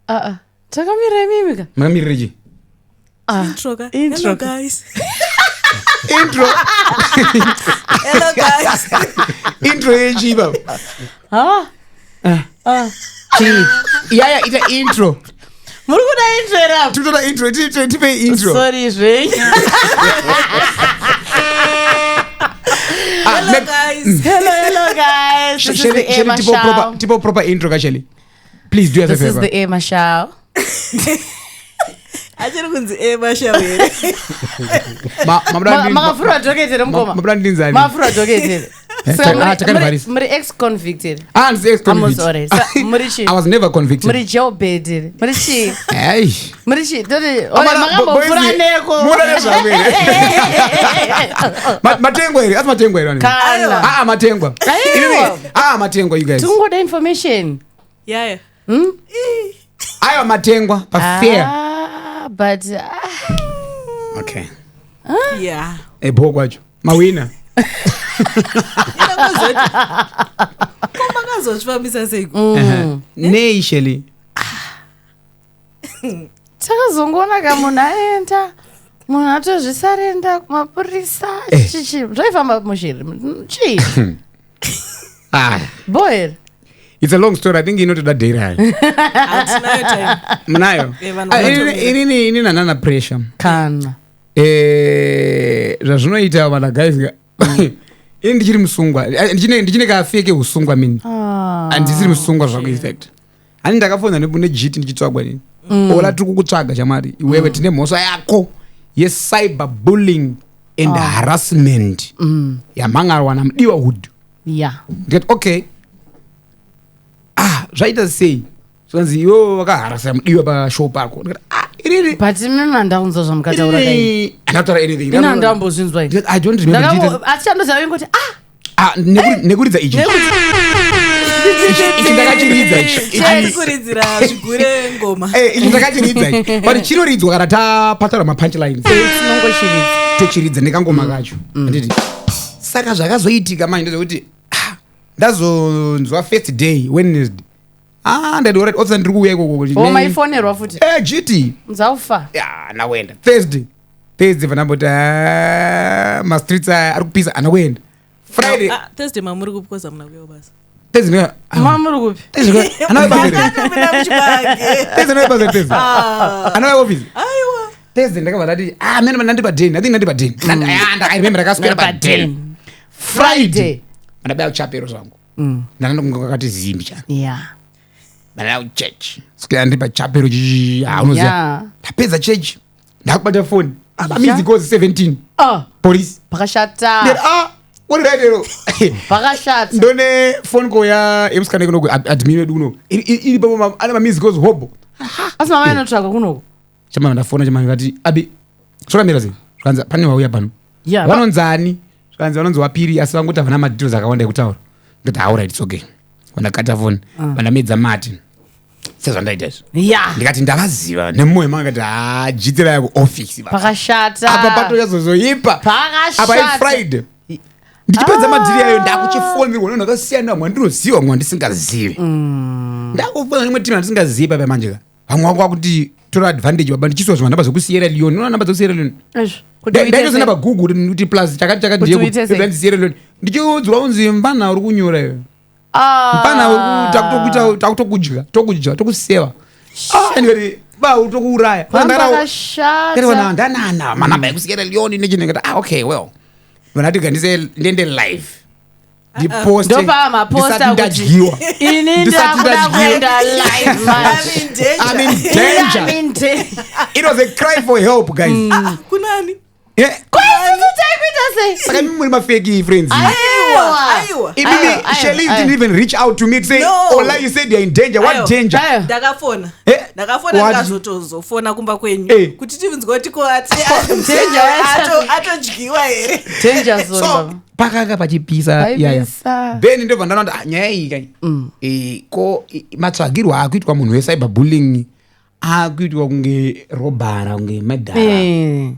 Takamira mimika. Mamiriji. Intro guys. Intro. Hello guys. Intro yejiba. Yeah, it's an intro. Murukuda intro era. Tutoda intro, tipe intro. Sorry, Ray. Hello guys. Hello guys. This is the Emma Show. Tipo proper intro actually. Please do us a favor. This is the Emma Show. Achiri kunzi Emma Show here. Mafura joketere mukoma. Mablandinzani. Mafura joketere. Muri ex-convicted. I'm ex-convicted. I'm sorry. I was never convicted. Muri jail bed. Muri chi. Hey. Muri chi. Makamufura neko. Matengwa here. That's matengwa here. Kana. Matengwa. Matengwa you guys. Tungoda information. Yeah. Ayo matengwa pa fair. But okay. Yeah. Ebhokwacho. Mawina. Koma ngazozvifambisa sei? Neisheli. Takazongona kamunhu aenda. Munhu atozvisarenda kumapurisa. Chichi. Zvaifamba mushiri. Chii? Boy. It's a long story. I think you know to that day right. Atinayo time. Mnayo. Ini nana pressure. Kana. Zvazvinoita vana guys. Ini ndichiri musungwa. Ndichine kafeke usungwa mini. Andisiri musungwa zvako effect. Ani ndakafonda nebune GT ndichitsvagwa nini. Ola tiri kukutsvaga chamari. Iwewe tine mhosva yako yecyberbullying and harassment. Yamangarwana Mudiwa hood. Yeah. Get okay. Zvaita sei? Sonzi yo vakaharasa Mudiwa pa show pako. Iriri. But mina ndaunza zvamukataura kai. Anataura anything. Mina ndambozvinzwa. I don't remember. Achandoza ngoti nekuridza ichi. Ichi ndakachiridza ichi. Kuritsira zvigure ngoma. Ichi ndakachiridza ichi. But chinoridzwa kana tapatara ma punchlines. Tinongoshiridza. Tochiridza nekangoma kacho. Anditi. Saka zvakazoitika manje ndezvekuti ndazonzwa first day Wednesday. Ndati already also ndiri kuuya ikoko kuti. Maifonerwa futi. GT. Nzaufa. Anawenda. Thursday vanambota ma streets ari kupisa anawenda. Friday. Thursday mamuri kupoza muna kuyo basi. Thursday mamuri kupi? Anawenda. Anawenda office. Aiwa. Thursday ndakabva ndati mene ndandipa 10. I think ndandipa 10. I remember ndakaswera pa 10. Friday. Ndabaya kuchapero zvangu. Ndanda kungakati zimbi chana. Yeah. Ndanda kuchurch. Sikuya ndipa chapero chichi. Unoziva. Ndapedza church. Ndakubata phone. Amizi goes 17. Police. Pakashata. What did I do? Pakashata. Ndone phone call ya emusikana kuno admin wedu kuno. Iri babo ana mamizi goes hobo. Asi mama anotsvaka kunoko. Chama ndafona chama ngati abi. Sokamira sei. Zvanza pane wauya pano. Yeah. Vanonzani? Zvanza vanonzi wapiri asi vanguta vana madetails akawanda ekutaura. Ndati alright it's okay. Vandakata phone. Vandamedza mati. Sezvandaita izvo. Yeah. Ndikati ndavaziva nemoyo manga ngati jitira yako office baba. Pakashata. Apa pato yazozoipa. Pakashata. Apa Friday. Ndichipedza madhiri ayo ndakuchifonirwa nonhu akasiyana mwandinoziva mwandisingazivi. Ndakufona rimwe timu randisingazivi papa manje ka. Vamwe vangu vakuti tora advantage baba ndichiswa zvima namba zokusiyera Leon. Unoona namba zokusiyera Leon. Ndaitose namba Google kuti plus chakati ndiye ndisiyera Leon. Ndichiudzwa unzi mbana uri kunyora iwe. Mbana uri takutokudya, tokuseva. Ndikati ba utokuuraya. Pakashata. Ndanana manamba ekusiyera Leon nechinengati okay well. Vanati kandise ndende live. Ndiposte. Ndopa maposta ndadyiwa. Ini ndakuda kuenda live man. I'm in danger. It was a cry for help guys. Kunani? Yeah. Kwazi Saka mimi my fake friends. Aiwa. Shelly didn't even reach out to me to say, Ollah, you said you're in danger. What danger? Ndakafona ndakazotozofona kumba kwenyu kuti tivinzwa tiko ati atodyiwa here. Danger zone baba. Pakanga pachipisa then ndobva ndanaona nyaya iyi kai ko matsvagirwa akuitwa munhu wecyberbullying akuitwa kunge robhara kunge madhara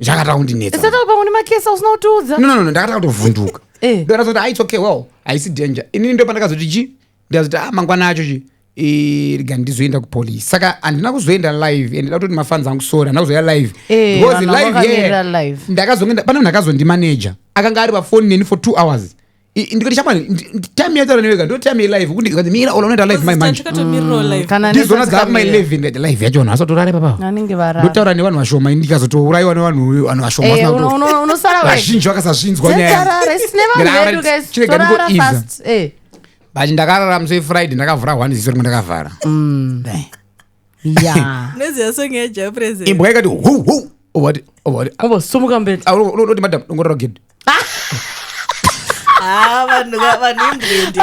zvakataka kundinetsa. Isataka pamwe makesi usinotiudza. No ndakataka kutovhunduka. Ndakazoti it's okay well haisi danger. Inini ndo pandakazoti chi ndikazoti mangwana acho chi ndizoenda kupolice saka handina kuzoenda live and ndakutoti mafans angu sora handina kuzoenda live because vanhu live vakamira here live. ndakazonge pana munhu akazondimanager akanga ari pafoni neni for 2 hours ndikati shamani time yataura nevega ndo time yelive kuti ikati mira ola unoita live mai manje Kana ndizona nesa dzava mai sikamira. 11 ngati live yacho vanhu asatorare papa Vanenge varara. ndotaura nevanhu vashoma ndikazotourayiwa nevanhu vashoma Unosara wewe. vazhinji vakasazvinzwa Zetarara, sine vanhu vedu guys. Chirega Torara ndingoiza. fast. but ndakarara musi friday ndakavhura 1 ziso rimwe ndakavhara Yeah. neziyasonge yeja president imbwa ikati hu Umbosumuka mbeti. unoti madam dongorora gedhi vanhu imbredi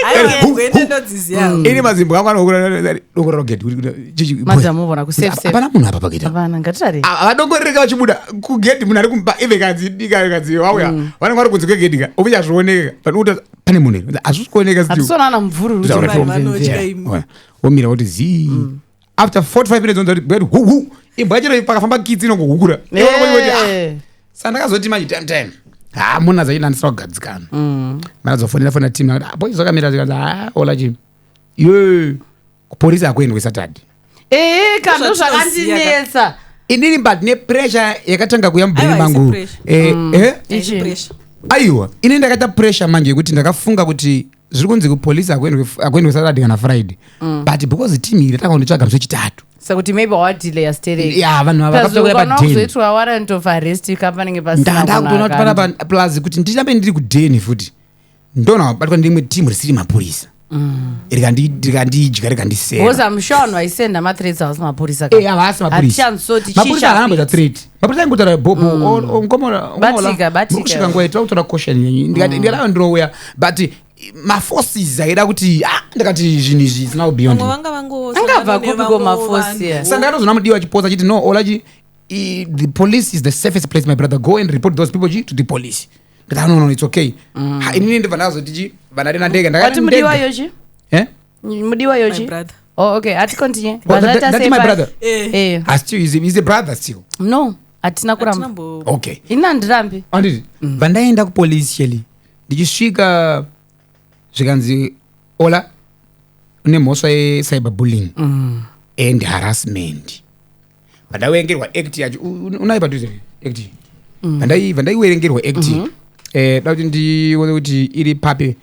Hanzi gwende ndodziziyawo ini mazimbwa angu anokura dongorora gedhi Madam ubona ku safe safe. apana munhu apa pagedhi Hapana ngatirare. vadongorereka vachibuda kugedhi munhu ari kumba ive kanzi dika kanzi wauya vanenge vari kunze kwegedhi ka uvichazvioneka but pane munhu here hazvisi kuoneka Hatisona ana mvururu. vanotya imi womira kuti zi after 45 minutes onza kuti hu imbwa yachero pakafamba kitsi inongohukura saka ndakazoti manje time munhu azaita ndisina kugadzikana marazofonera timu nakati boys vakamira zikazi ola chii ye kupolisi hakuendwe saturday Kando zvakandinetsa. inini but nepressure yakatanga kuya mubheni mangu aiwa ini ndakaita pressure manje yekuti ndakafunga kuti zviri kunzi kupolisi hakuendwe saturday kana friday but because team iri takandotsvaga musi wechitatu Sakuti maybe wadelay astereki. ya vanhu ava vakapfuura padeni Uzoitwa warrant of arrest kapanenge pasina. ndakutoona kuti pana plus kuti ndirambe ndiri kudheni futi ndona wabatwa ndimwe timu risiri mapurisa rikandidya rikandisera Because I'm sure vanhu vaisenda ma-threats havasi mapurisa. havasi Hatichanzoti mapurisa ahamboita threat mapurisa aingotaura bobo Batika. nguva ita kutora caution ndikadava ndirowuya but maforces aida kuti ndakati zvinhu izvi zvisina kubeyond Angabva kupi kwamafosi. saka ndakatozona mudiwa chiposa chiti no olachi the police is the safest place my brother go and report those people to the police ndikati no it's okay inini ndibva ndakazoti vanarena ndege Wati mudiwa yochi? Mudiwa yochi? brother Okay, ati continue. that's my brother Still he's a brother still no, hatina kuramba. okay Ina ndirambi. anditi vandaenda kupolisi sheli ndichisvika zvikanzi ola une mhosva yecyberbullying and harassment vandaverengerwa act yacho unai padhuze act vandaiverengerwa act da kuti ndione kuti iri pape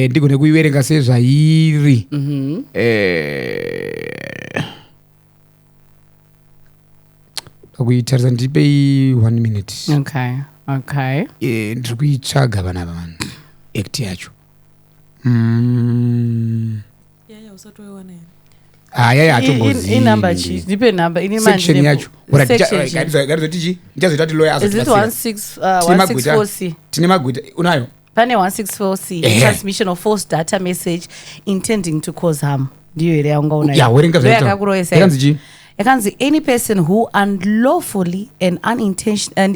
ndigone kuiverenga sezvairi pakuitarisa ndipei 1 minute Okay. ndiri kuitsvaga vana vanhu act yacho yaya Inamba chi? Nipe number. Ini section manje. yacho garizotichi ndichazoita kuti lawyer Is it 164C? tine magwita unayo Pane 164C. Transmission of false data message intending to cause harm. Ndiyo ile yanga unayo. ya werenga zvaita Yakakuroesa. yakanzi chi Yakanzi any person who unlawfully and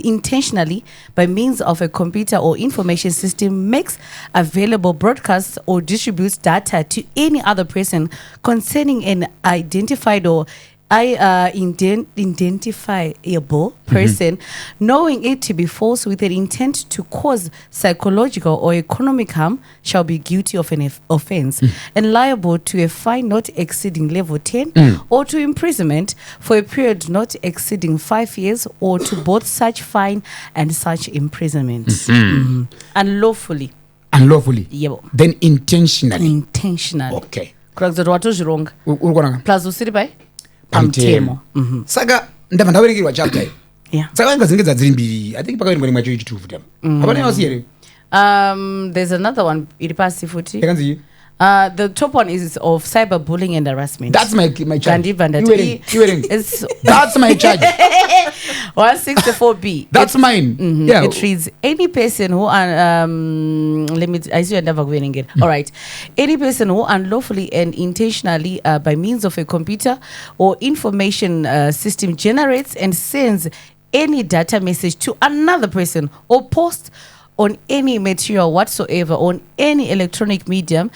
intentionally by means of a computer or information system makes available, broadcasts or distributes data to any other person concerning an identified or identifiable person, knowing it to be false with an intent to cause psychological or economic harm, shall be guilty of an offense and liable to a fine not exceeding level 10 or to imprisonment for a period not exceeding 5 years or to both such fine and such imprisonment. Unlawfully. Yebo. Then intentionally. Okay. Kurakuzoti watozvironga. Urikuona Plus usiri pai? pamtemo saka ndabva ndaverengerwa chapter Yeah. saka vainga dzinenge dzadziri mbiri I think pakaverengwa rimwe yacho ichitufu tama hapana yawasi here There's another one iri pasi futi. yakanzi The top one is of cyberbullying and harassment. that's my charge Iverenge. It's that's my charge 164B. that's mine yeah It reads any person who I see never going get. All right. Any person who unlawfully and intentionally by means of a computer or information system generates and sends any data message to another person or posts on any material whatsoever on any electronic medium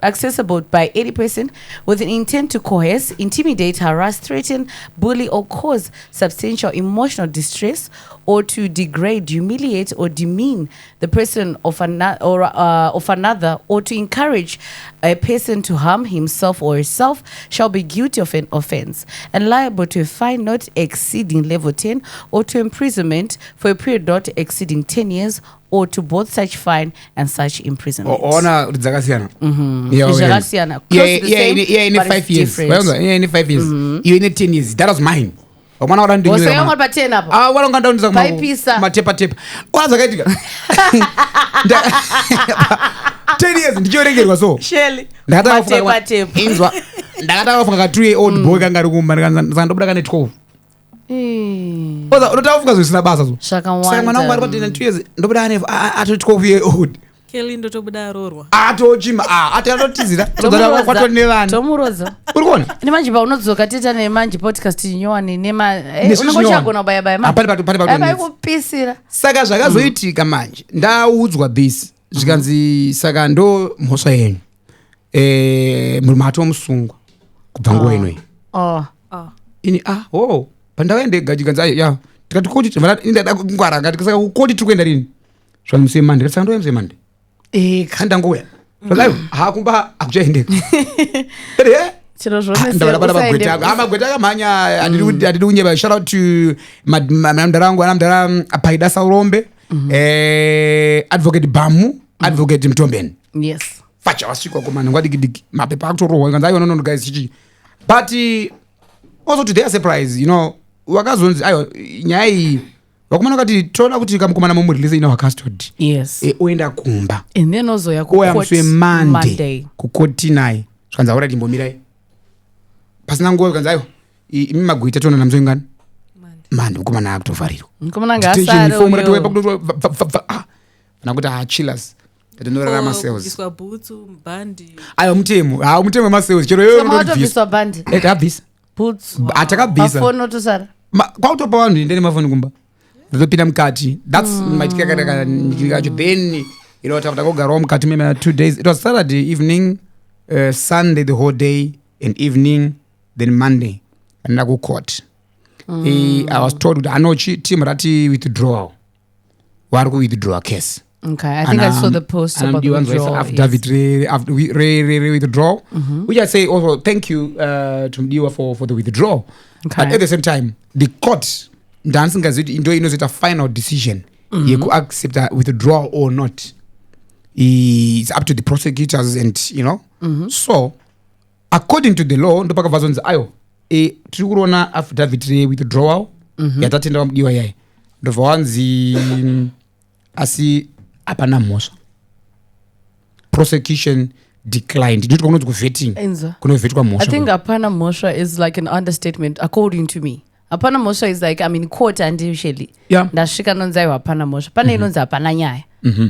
accessible by any person with an intent to coerce, intimidate, harass, threaten, bully, or cause substantial emotional distress, or to degrade, humiliate, or demean the person of another, or to encourage a person to harm himself or herself, shall be guilty of an offense and liable to a fine not exceeding level 10, or to imprisonment for a period not exceeding 10 years, or to both such fine and such imprisonment. Ona dzakasiyana. Dzakasiyana. Close to the same, in but 5 it's years. different. In 5 years. You in 10 years. That was mine. Mwana wala Wose yongo pa 10 hapo. Wala nganda unza Paipisa. matepa. Kwanza kaitika. 10 years ndichorengerwa so. Shelly. Matepa. Inzwa. Ndakataka kufunga ka 3-year-old boy kangari kumba ndikandobda kane 12. Oza unotafuka zvisina basa zo. Shaka wanda. Saka mwana wangu ari pa 2 years ndobda ane ato 12-year-old. Kelly ndotobuda arorwa. Atochima atotizira. Tozara kwato nevana. Tomuroza. Urikuona? Ine manje pa unodzoka teta nemanje podcast nyowani nema Nesizvi unongochagona baya baya manje. Pali kupisira. Saka zvakazoitika manje ndaudzwa this zvikanzi saka ndo mhosva yenyu mumato musungwa kubva nguva inoyi ini pandaende gajikanzi ya tikati koti ndada kungwara ngati saka koti tiri kuenda rini zvamusei mande saka ndoya musei mande kandangouya zvakaivo hakumba akuchaendeka chiro magweta akamhanya handidi kunyeba. Shout out to mnamdara wangu anamdara Paida Saurombe, Advocate Bamu, Advocate Mtombeni. Yes. Facha wasvikwa komana ngwadikidiki mapepa akutorohwa kanzi ayo nono guys chichi. But also to their surprise, wakazonzi ayo nyaya iyi wakumana kati toda kuti kamukomana mumurelease ina custody. Yes. Oenda kumba. And then also ya court Monday. Kukoti naye. Zvikanzi aura timbomirai. Pasina nguva kanzi ayo imi magwita tona namzo ingani. Mande mukomana akutovharirwa. Mukomana ngasara uyo. Nakuti chillers. Tatonorarama sales. Iswa butsu mbandi. Ayo mutemo masales. Chero yoyo ndobvisa bandi. Tabvisa. Boots. Atakabvisa. Phone notosara. Kwautopa vanhu ndene mafoni kumba. Ndopinda mukati. That's my tikakacho. Then takuta kugarawo mukati mema 2 days. It was Saturday evening, Sunday the whole day and evening, then Monday. And I go court. I was told that anochi team rati withdrawal. Waru withdraw case. Okay, I think I saw the post about the withdrawal. After David Ray withdrawal, which I say also thank you to Mudiwa for the withdrawal. Okay. But at the same time, the court dancing as it knows it a final decision. You could accept that withdrawal or not. It's up to the prosecutors and So according to the law, ndopaka vazonzi ayo tiri kuona affidavit withdrawal yatatenda Mudiwa yayi. Ndobva wanzi asi apana mhosva. Prosecution declined. Nditi kunonzi kuvetting. Kunovetwa mhosva. I think apana mhosva is like an understatement according to me. Apana mhosva is like I'm in court and usually. Yeah. Ndasvika nonzi ayo apana mhosva. Pane inonzi apana nyaya.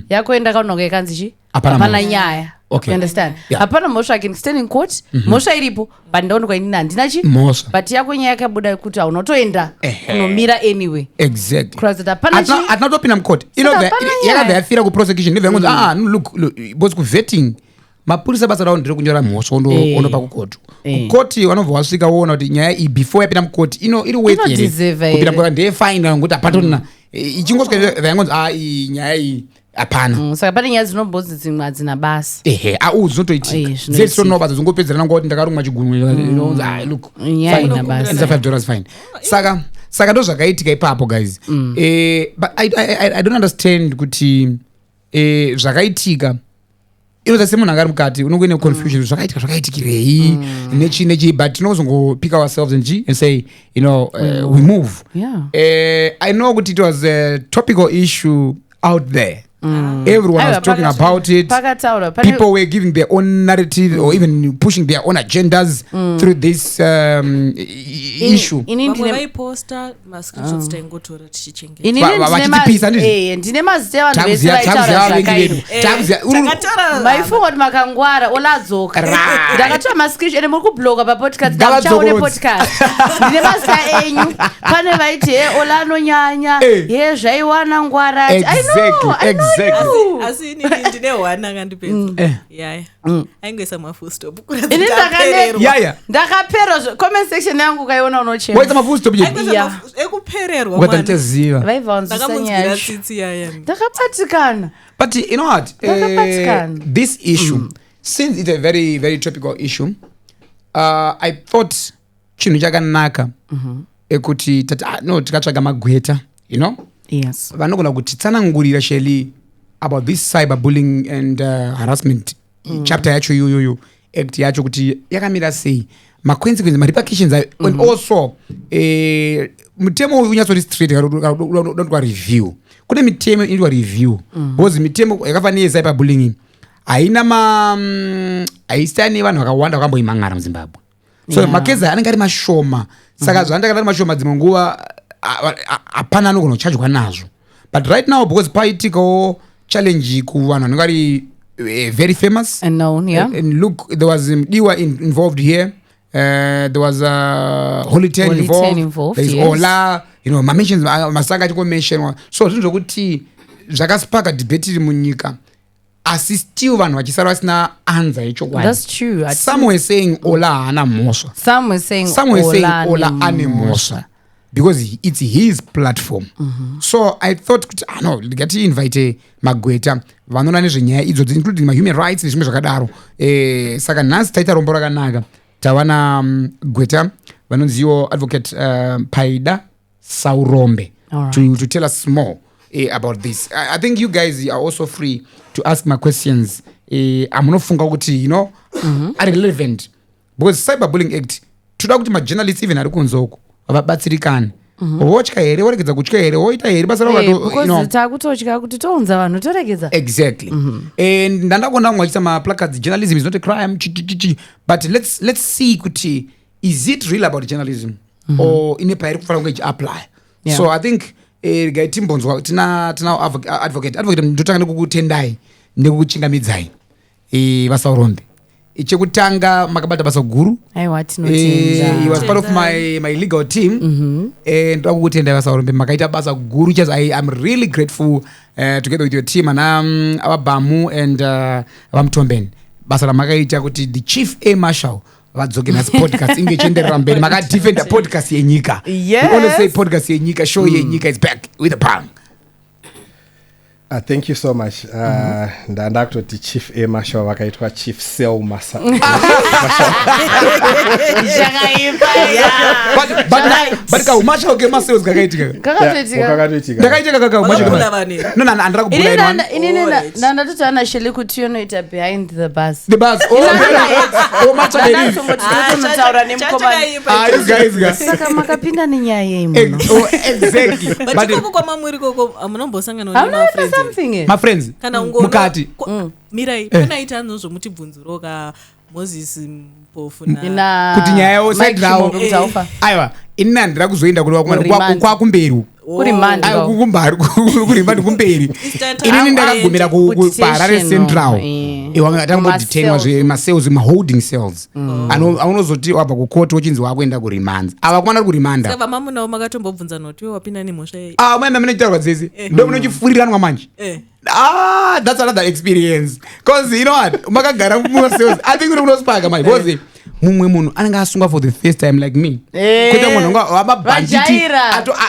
Yako enda kaunonga ikanzi chi? Apana nyaya. Okay. You understand? Yeah. Apana mhosva I can stand in court. Mhosva iripo. But ndaonekwa inini handina chi? Mhosva. But yako nyaya yakabuda kuti unotoenda kunomira anyway. Exactly. Because apana chi? Atinatopinda mukoti. Yakabva yafira kuprosecution. Ndivyangonzi look because kuvetting mapurisa basa rawo ndiri kunyora mhosva onopa kukoti. Kukoti vanobva vasvika voona kuti nyaya iyi before yapinda mukoti iri worth here. Kupinda mukoti ndeyefine ngokuti apatona ichingosvika vyangonzi iyi nyaya iyi apana. Saka pane nyaya dzinombozi dzimwe hadzina basa. Dzinotoitika. Dzesonobasa dzingopedzerana ngoti ndakarumwa chigunwe. Look. Nyaya ina basa. It's $5 fine. Saka ndo zvakaitika ipapo guys. But I don't understand kuti zvakaitika inozase munhu angari mukati unongoine confusion zvakaitikirei nechi but tinozongopick ourselves and say we move. Yeah. I know kuti it was a topical issue out there Everyone was talking about it. People were giving their own narrative or even pushing their own agendas through this issue. maifunga kuti makangwara oladzoka ndakatora mascreenshot ene muri kubloga papodcast ndakuchaone podcast ndine mazita enyu pane vaiti Ollah anonyanya zvaiwana ngwara asi ndine hwana kandipedza yaya aingoisa mafustop ndakaperwa comment section yangu ukaiona unochema ekupererwa vaibvaunzisanyaya ndakapatikana. But you know what? This issue, since it's a very, very topical issue, I thought chinhu chakanaka ekuti tikatsvaga magweta, you know? Yes. Vanogona kuti tsanangurira sheli about this cyberbullying and harassment chapter yacho yoyo act yacho kuti yakamira sei, ma-consequences, ma-repercussions, and also mutemo unyatsoti straight unotwa review. Kune mitemo inoitwa review because mitemo yakafanana yecyberbullying haisani vanhu vakawanda vakamboimangara muZimbabwe, so makezi anenge ari mashoma, saka zvandanga ari mashoma dzimwe nguva hapana anogona kuchajwa nazvo. But right now because paitikawo challenge kuvanhu vanenge vari very famous and known, and look, there was Mudiwa involved here, there was Holy Ten involved, there is Ollah, you know, mentions masanga achiko mention. So zvinhu zvokuti zvakasparka debate iri munyika asi still vanhu vachisara vasina answer yechokwadi. That's true. Some were saying Ollah haana mhosva, some were saying Ollah ane mhosva because it's his platform. So I thought no, ngati invite magweta vanoona nezvenyaya idzodzi including human rights nezvimwe zvakadaro. Saka nhasi taita rombo rakanaka, tawana gweta vanonziwo Advocate Paida Saurombe to tell us more about this. I think you guys are also free to ask my questions. Amunofunga kuti, you know, are relevant because Cyberbullying Act toda kuti ma-journalists even ari kunzoko vabatsirikane. Wotya here, woregedza kutya here, woita here basa because takutotya kuti tounza vanhu toregedza. Exactly. And ndandakonda mwachiita ma-placards, journalism is not a crime, but let's see kuti is it really about journalism or ine pairi kufanira kunge ichiapply. So I think gaitimbonzwa tina advocate ndotanga nekukutendai nekukuchingamidzai Saurombe. Chekutanga makabata basa guru. He was part of my legal team. And ndakukutendai Saurombe makaita basa guru. I am really grateful together with your team and ababamu and abamtombeni. Basa ramakaita kuti the chief A marshal vadzoke nasi podcast inge chenderera mberi makadefenda podcast yenyika. Yes. You always say podcast yenyika, show yenyika is back with a bang. Thank you so much. Ndakutoti chief A marshal vakaitwa chief Sel Masa. But kaumasha uke masels kakaitika. Kakaitika kaumasha. No, andra kubula ino. Nanda tutana sheli kuti yonoita behind the bus. The bus. Oh, macha baby. You guys. Saka makapinda ninyaya imo. Oh, exactly. But koko kwa mamwiri koko amunombosangana noma friends. My friends. Kana mukati. Mirai, kana itanzo zvomuti ka Moses Mpofu na kuti nyaya yo side round aiwa inina ndira kuzoenda kwa kumberi kuri mandi kumbari kumberi inini ndakagumira ku Harare Central iwanga tambodetainwa zve ma cells ma holding cells anozoti wabva ku court wochinzi wakuenda ku remand ava kumana ku remand saka mamunawo makatombobvunza noti wapinda nemhosva mwana mene chitaurwa dzese ndo munochifuriranwa manje. That's another experience. Because you know what? Makagara mucells. I think unospaka my boss. Mumwe munhu anenge asungwa for the first time like me. Koita munhu wababhanditi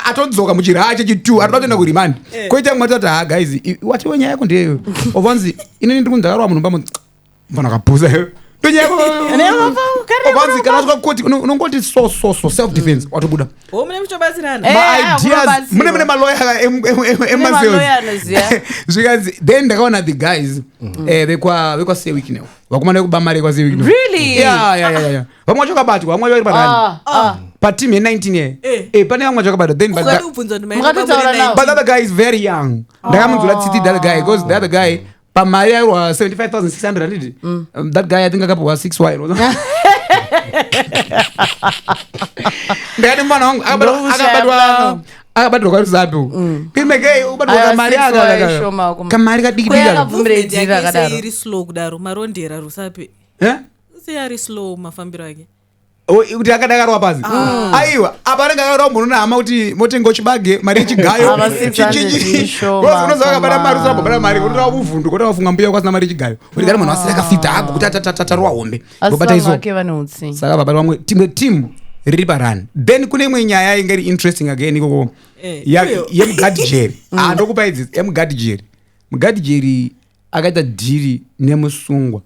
atodzoka muchiraha chechitu atotenda ku remand. Koita mumwe atoti guys wati nyaya yako ndeyo. Obvanzi inini ndiri kunzakarowa munhu mbona kapuza. Ndonyaya yako. obanzi kana usvika kukoti unongoti so self defense watobuda mune muchobatsirana ma-ideas mune maloya emasales zvikanzi then ndakaona the guys vekwaseweek now vakomana vekuba mari ekwaseweek now yeah vamwe vacho kabatwa vamwe vacho vari patani pateam ye19 ye pane vamwe vacho kabatwa then but the other guy is very young ndakamunzwira tsiti the other guy because the other guy pamari airwa 75,600 anditi that guy I think akapiwa 6 wine ndakati mwana wangu akabatwa kwarusapi imekei ubatwa kamari kamari kadikidikairi slow kudaro marondera rusapi seari slow mafambiro ake kuti akadakarwa pasi aiwa apa anenge akarwa munhu nehama kuti motenga chibage mari yechigayo unoziva akabata mari usababata mari unotaa uvhundu kuti wafunga mbuya kwasina mari yechigayo kuti kana munhu asiri akafita ako kuti atatarwa hombe obata iso saka babata vamwe timu riri parani then kune imwe nyaya inge iri interesting again ikoko yemugadhijeri ndokupa idzi yemugadhijeri mugadhijeri akaita dhiri nemusungwa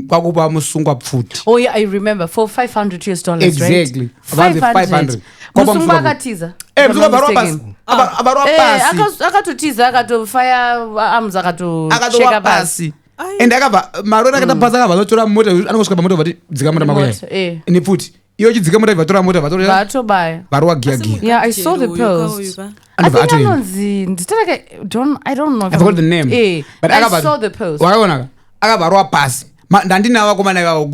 kwakupa musungwa pfuti I remember for $500 exactly right? 500 musungwa akatiza avarwa pasi akatotiza akatofaya arms akatosheka pasi and akabva marori akata pasi akabva atora mota anongosvika pamota vati dzika mota mako yayo nepfuti iyo chidzika mota vatora mota vatobaya varwa giagia yeah I saw the post I think anonzi nditarake I don't know I forgot the name but I saw the post wakaona akabvarwa pasi ndandina vakomana ivavo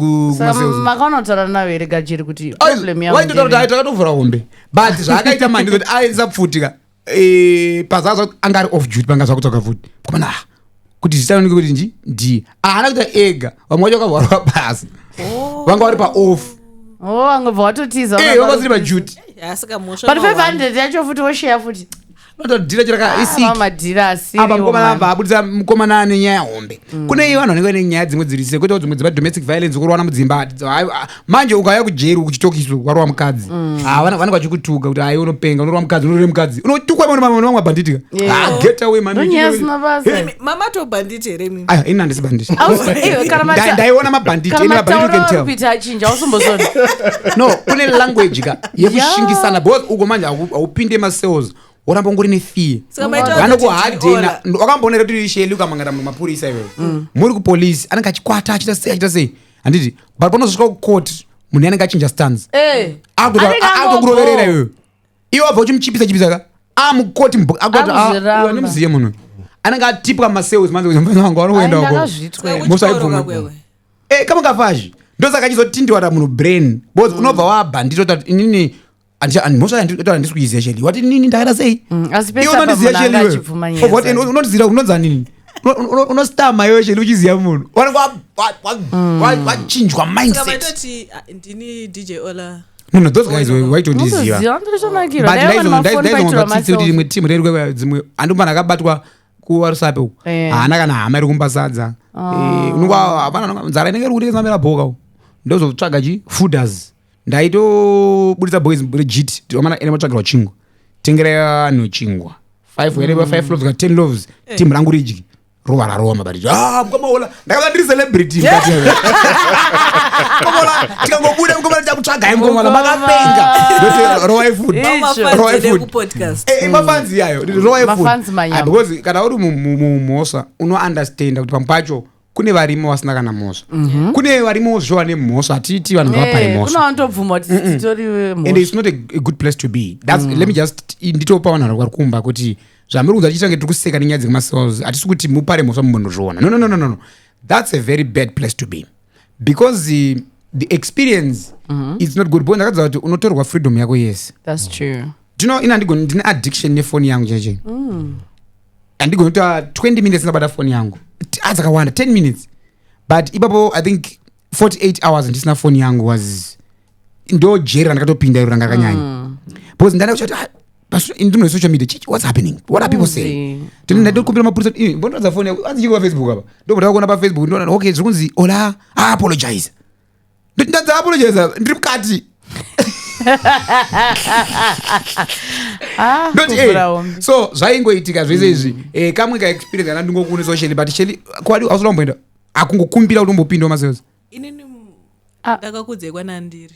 makaonautaura navo here gajeri kuti problem yawaitotaura takatovhura hombe but zvaakaita mandi kuti aisa pfutika pazazva anga ari off duty panga zvakutoka futi komana kuti zvitanike kuti nji ndiye haana kuita ega vamwe vacho vakavharwa pasi vanga vari paoff angobva watotiza vanga ziri paduty but 500 yacho futi wosheya futi notodhira chirakaapa mukomana vaabudisa mukomana ane nyaya hombe kune ivo vanhu vanenge vaine nyaya dzimwe dzirise kwete dzimwe dziva domestic violence kurwana mudzimba manje ukauya kujeri uchitokiswa warwa mukadzi vanenge vachikutuka kuti ai unopenga unorwa mukadzi unorore mukadzi unotukwa vamwe mabhanditika get away mamatobhanditi here mimi ini handisi banditi ndaiona mabhanditi no kune language ka yekushingisana because uko manje haupinde masales oramba ungori nefee vanokuhadhena wakamboonera kuti sheli ukamangana mapurisa iwewe muri kupolisi anenge achikwata achita sei handiti but panozosvika kukoti munhu anenge achinja stans akutokuroverera iwewe iwe wabva uchimuchipisa ka amukoti nemuziye munhu anenge atipwa masales manzevanga vanokuenda mosaibvuma kama kafazhi ndosaka achizotindiwata munhu brain because unobva wabhandita kuti inini handisikuiziya sheli wati nini ndakaita sei unondiziya sheli unondizira unonza nini unostama iwe sheli uchiziya munhu wachinjwa mindset ndini DJ Ollah no those guys waitondiziva ndaizomatsitsi rimwe timu reri dzimwe handimbana akabatwa kuwarusape uku haana kana hama iri kumba sadza nzara inenge iri kutengesa mera bhoka ndozotsvaga fooders ndaitobudisa boys legit amana ene matsvagirwa chingwa tengerai anhu chingwa 5 loaves ka 10 loaves timu rangu ridyi rova raroma mabati mukamaola ndakava ndiri celebrity mukamaola tikangobuda mukomana takutsvagai mukomana makapenga ndoti rowai food mafanzi yayo rowai food because kana uri mumhosva unounderstanda kuti pamupacho kune varimi vasina kana mhosva kune varimi vozviwa nemhosva hatiti vanhu ngavapare mhosva and it's not a good place to be. Let me just nditopa vanhu vari kumba kuti zvamiri kunza tichitange tiri kuseka nenyaya dzemacells hatisi kuti mupare mhosva mumbondozviona no that's a very bad place to be because the experience is not good. Ndakadza kuti unotorwa freedom yako yes that's true ndine addiction nefoni yangu cheche andigona kuita 20 minutes ndabata foni yangu adzakawanda 10 minutes but ipapo I think 48 hours ndisina foni yangu was ndo jeri randakatopinda iro ranga rakanyanya because ndanda kuchati ndimune social media what's happening what are people saying ndatokumbira mapurisa mbondoradza foni yangu adzichikupa Facebook apa ndobota kuona pa Facebook ndona okay zviri kunzi Ollah apologize ndadza apologize ndiri mukati so zvaingoitika zvese izvi kamwe kaexperience kana ndingokune social but sheli kwadi ausiramboenda akungokumbira kuti umbopinda masales inini ndakakudzekwa nandiri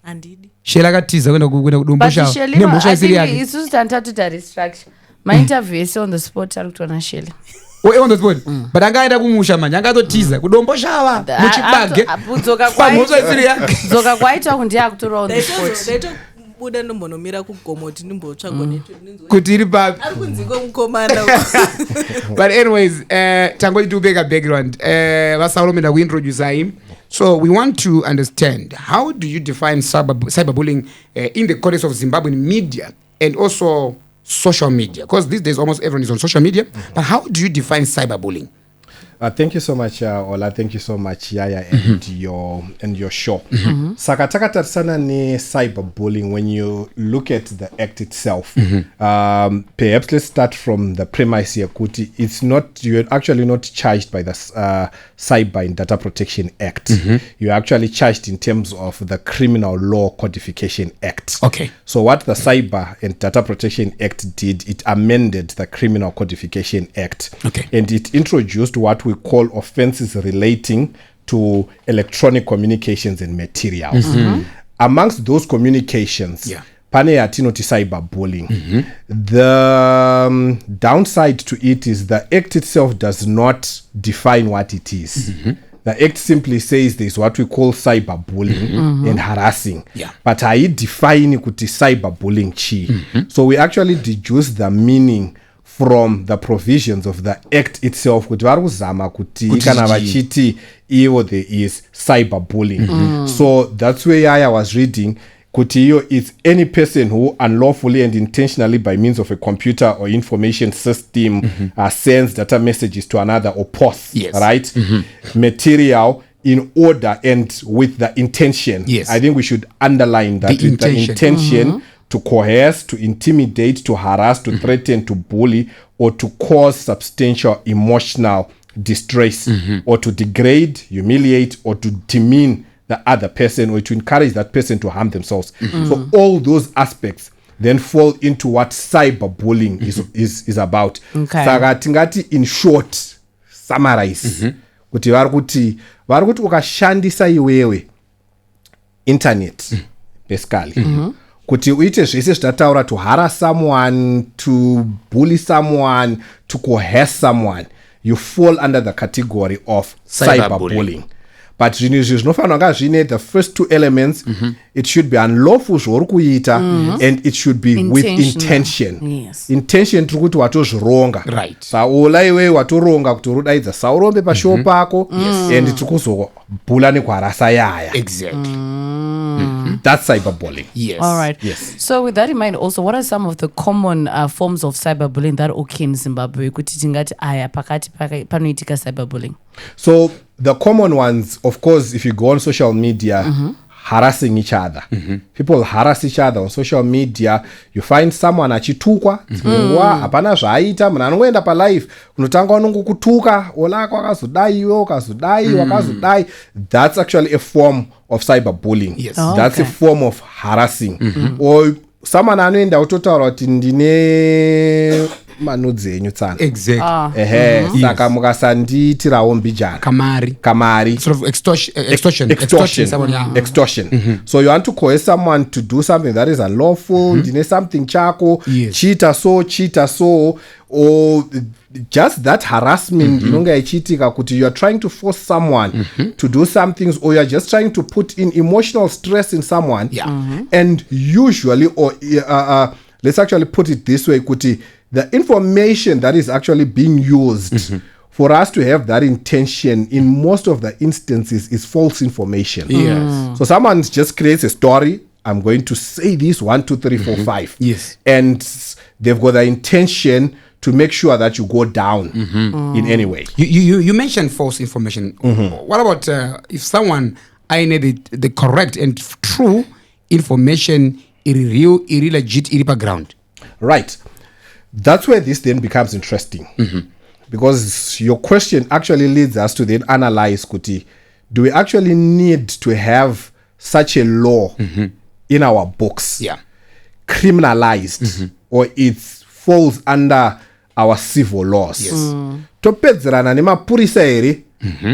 handidi shela akatiza kuenda kudombosha nembosha isiri yake isusu tanditatuta restructure mainterview ese on the spot ari kutoona shele on the spot but angaenda kumusha manje angatotiza kudomboshava muchibage pamhosva isiri yake dzoka kwaita kundiye akutora on the spot buda ndombonomira kugomoti ndimbotsvaga kuti iri papi ari kunziko mukomana but anyways tangoti tiupeka background vasaurombe ndakuintroduce him. So we want to understand, how do you define cyberbullying in the context of Zimbabwean media and also social media? Because these days almost everyone is on social media. But how do you define cyberbullying? Thank you so much, Ollah. Thank you so much, Yaya, and your show. Sakatakata sana ni cyberbullying. When you look at the act itself, perhaps let's start from the premise here, Kuti. You're actually not charged by the Cyber and Data Protection Act. You're actually charged in terms of the Criminal Law Codification Act. Okay. So what the Cyber and Data Protection Act did, it amended the Criminal Codification Act. Okay. And it introduced what we call offenses relating to electronic communications and materials. Amongst those communications, pane yatinoti cyberbullying. The downside to it is the act itself does not define what it is. The act simply says there's what we call cyberbullying and harassing. But I define kuti cyberbullying chi. So we actually deduce the meaning from the provisions of the act itself, kuti vari kuzama kuti kana vachiti iwo there is cyberbullying. So that's where I was reading kuti iyo is any person who unlawfully and intentionally by means of a computer or information system sends data messages to another or posts, right? Material in order and with the intention. I think we should underline that the intention to coerce, to intimidate, to harass, to threaten, to bully, or to cause substantial emotional distress, or to degrade, humiliate, or to demean the other person, or to encourage that person to harm themselves. So all those aspects then fall into what cyberbullying is about. Saka tingati in short summarize kuti vari kuti ukashandisa iwewe internet basically kuti uite zvese zvitataura to harass someone, to bully someone, to coerce someone, you fall under the category of cyberbullying. But zvinhu izvi zvinofanira kunga zvine the first two elements. It should be unlawful zvauri kuita and it should be with intention. Intention tiri kuti watozvironga. Saola iwe watoronga kuti urodaidza Saurombe pashow pako and tiri kuzobhula nekuharasa Yaya. That's cyberbullying. All right. So with that in mind also, what are some of the common forms of cyberbullying that occur in Zimbabwe? Kuti tingati aya pakati panoitika cyberbullying. So the common ones, of course, if you go on social media, harassing each other. People harass each other on social media. You find someone achitukwa, hapana zvaaita, munhu anongoenda palive, kunotanga unongokutuka, olako akazodai iwe, wakazodai. That's actually a form of cyberbullying. That's a form of harassing. Or someone anoenda utotaura kuti ndine manudzi enyu tsana. Saka mukasandiitirawo mbijana kamari sort of extortion. So you want to coerce someone to do something that is unlawful. Ndine something chako, cheater so, or just that harassment inonga ichiitika kuti you are trying to force someone to do some things, or you are just trying to put in emotional stress in someone. And usually, or let's actually put it this way, kuti the information that is actually being used for us to have that intention in most of the instances is false information. So someone just creates a story. I'm going to say this 1, 2, 3, 4, 5. And they've got the intention to make sure that you go down in any way. You mentioned false information. What about if someone needed the correct and true information, real, legit, ground? Right. That's where this then becomes interesting. Because your question actually leads us to then analyze, Kuti, do we actually need to have such a law in our books? Criminalized, or it falls under our civil laws? Topedzerana nemapurisa ere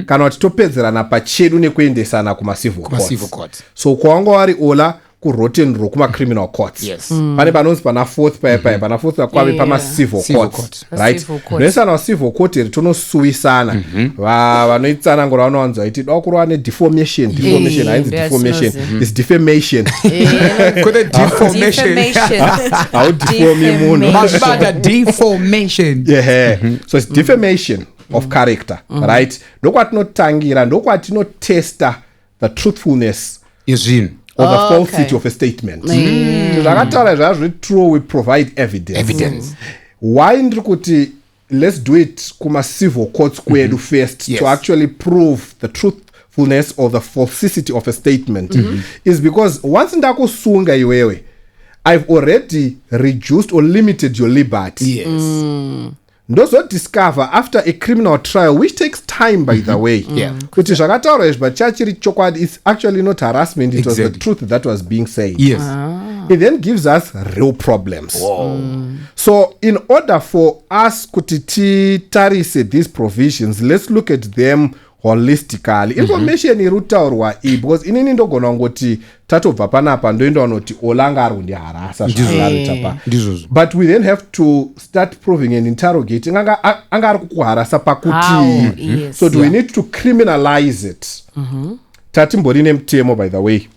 kana kuti topedzerana pachedu nekuendesana kuma-civil courts. So kwanga wari Ollah kurotenro kuma-criminal courts. Pane panonzi pana fourth paya pana fourth kwave pama-civil courts, right? Noesana wa-civil court iri tonosuwisana vanoitsanangura vanowanza iti dakurova ne-defamation hainzi defamation is defamation. Haudefomi munhu. Defamation. So it's defamation of character, right? Ndokwatinotangira, ndokwatinotesta the truthfulness or the falsity of a statement. Zvakataura zvazvo true, we provide evidence. Why ndiri kuti let's do it kuma-civil courts kwedu first to actually prove the truthfulness or the falsity of a statement is because once ndakusunga iwewe, I've already reduced or limited your liberty. Ndozodiscover after a criminal trial, which takes time, by the way, kuti zvakataura izvi but chachiri chokwadi, it's actually not harassment, it was the truth that was being said. It then gives us real problems. So in order for us kuti titarise these provisions, let's look at them holistically. Information irutaurwa iyi because inini ndogona kungoti tatobva panapa ndoenda unoti Ollah ngarukundiharasa zvaarita. But we then have to start proving and interrogating anga ari kukuharasa pakuti. So do we need to criminalize it? Tatimbori nemutemo, by the way,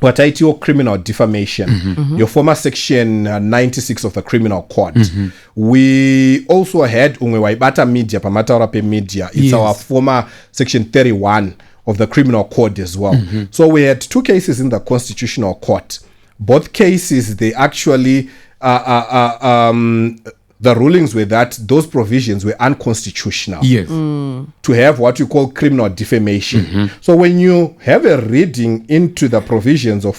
wataitiwo criminal defamation, your former section 96 of the criminal code. We also had umwe waibata media, pamataura pe media, it's our former section 31 of the criminal code as well. So we had two cases in the constitutional court. Both cases, they actually the rulings were that those provisions were unconstitutional to have what you call criminal defamation. So when you have a reading into the provisions of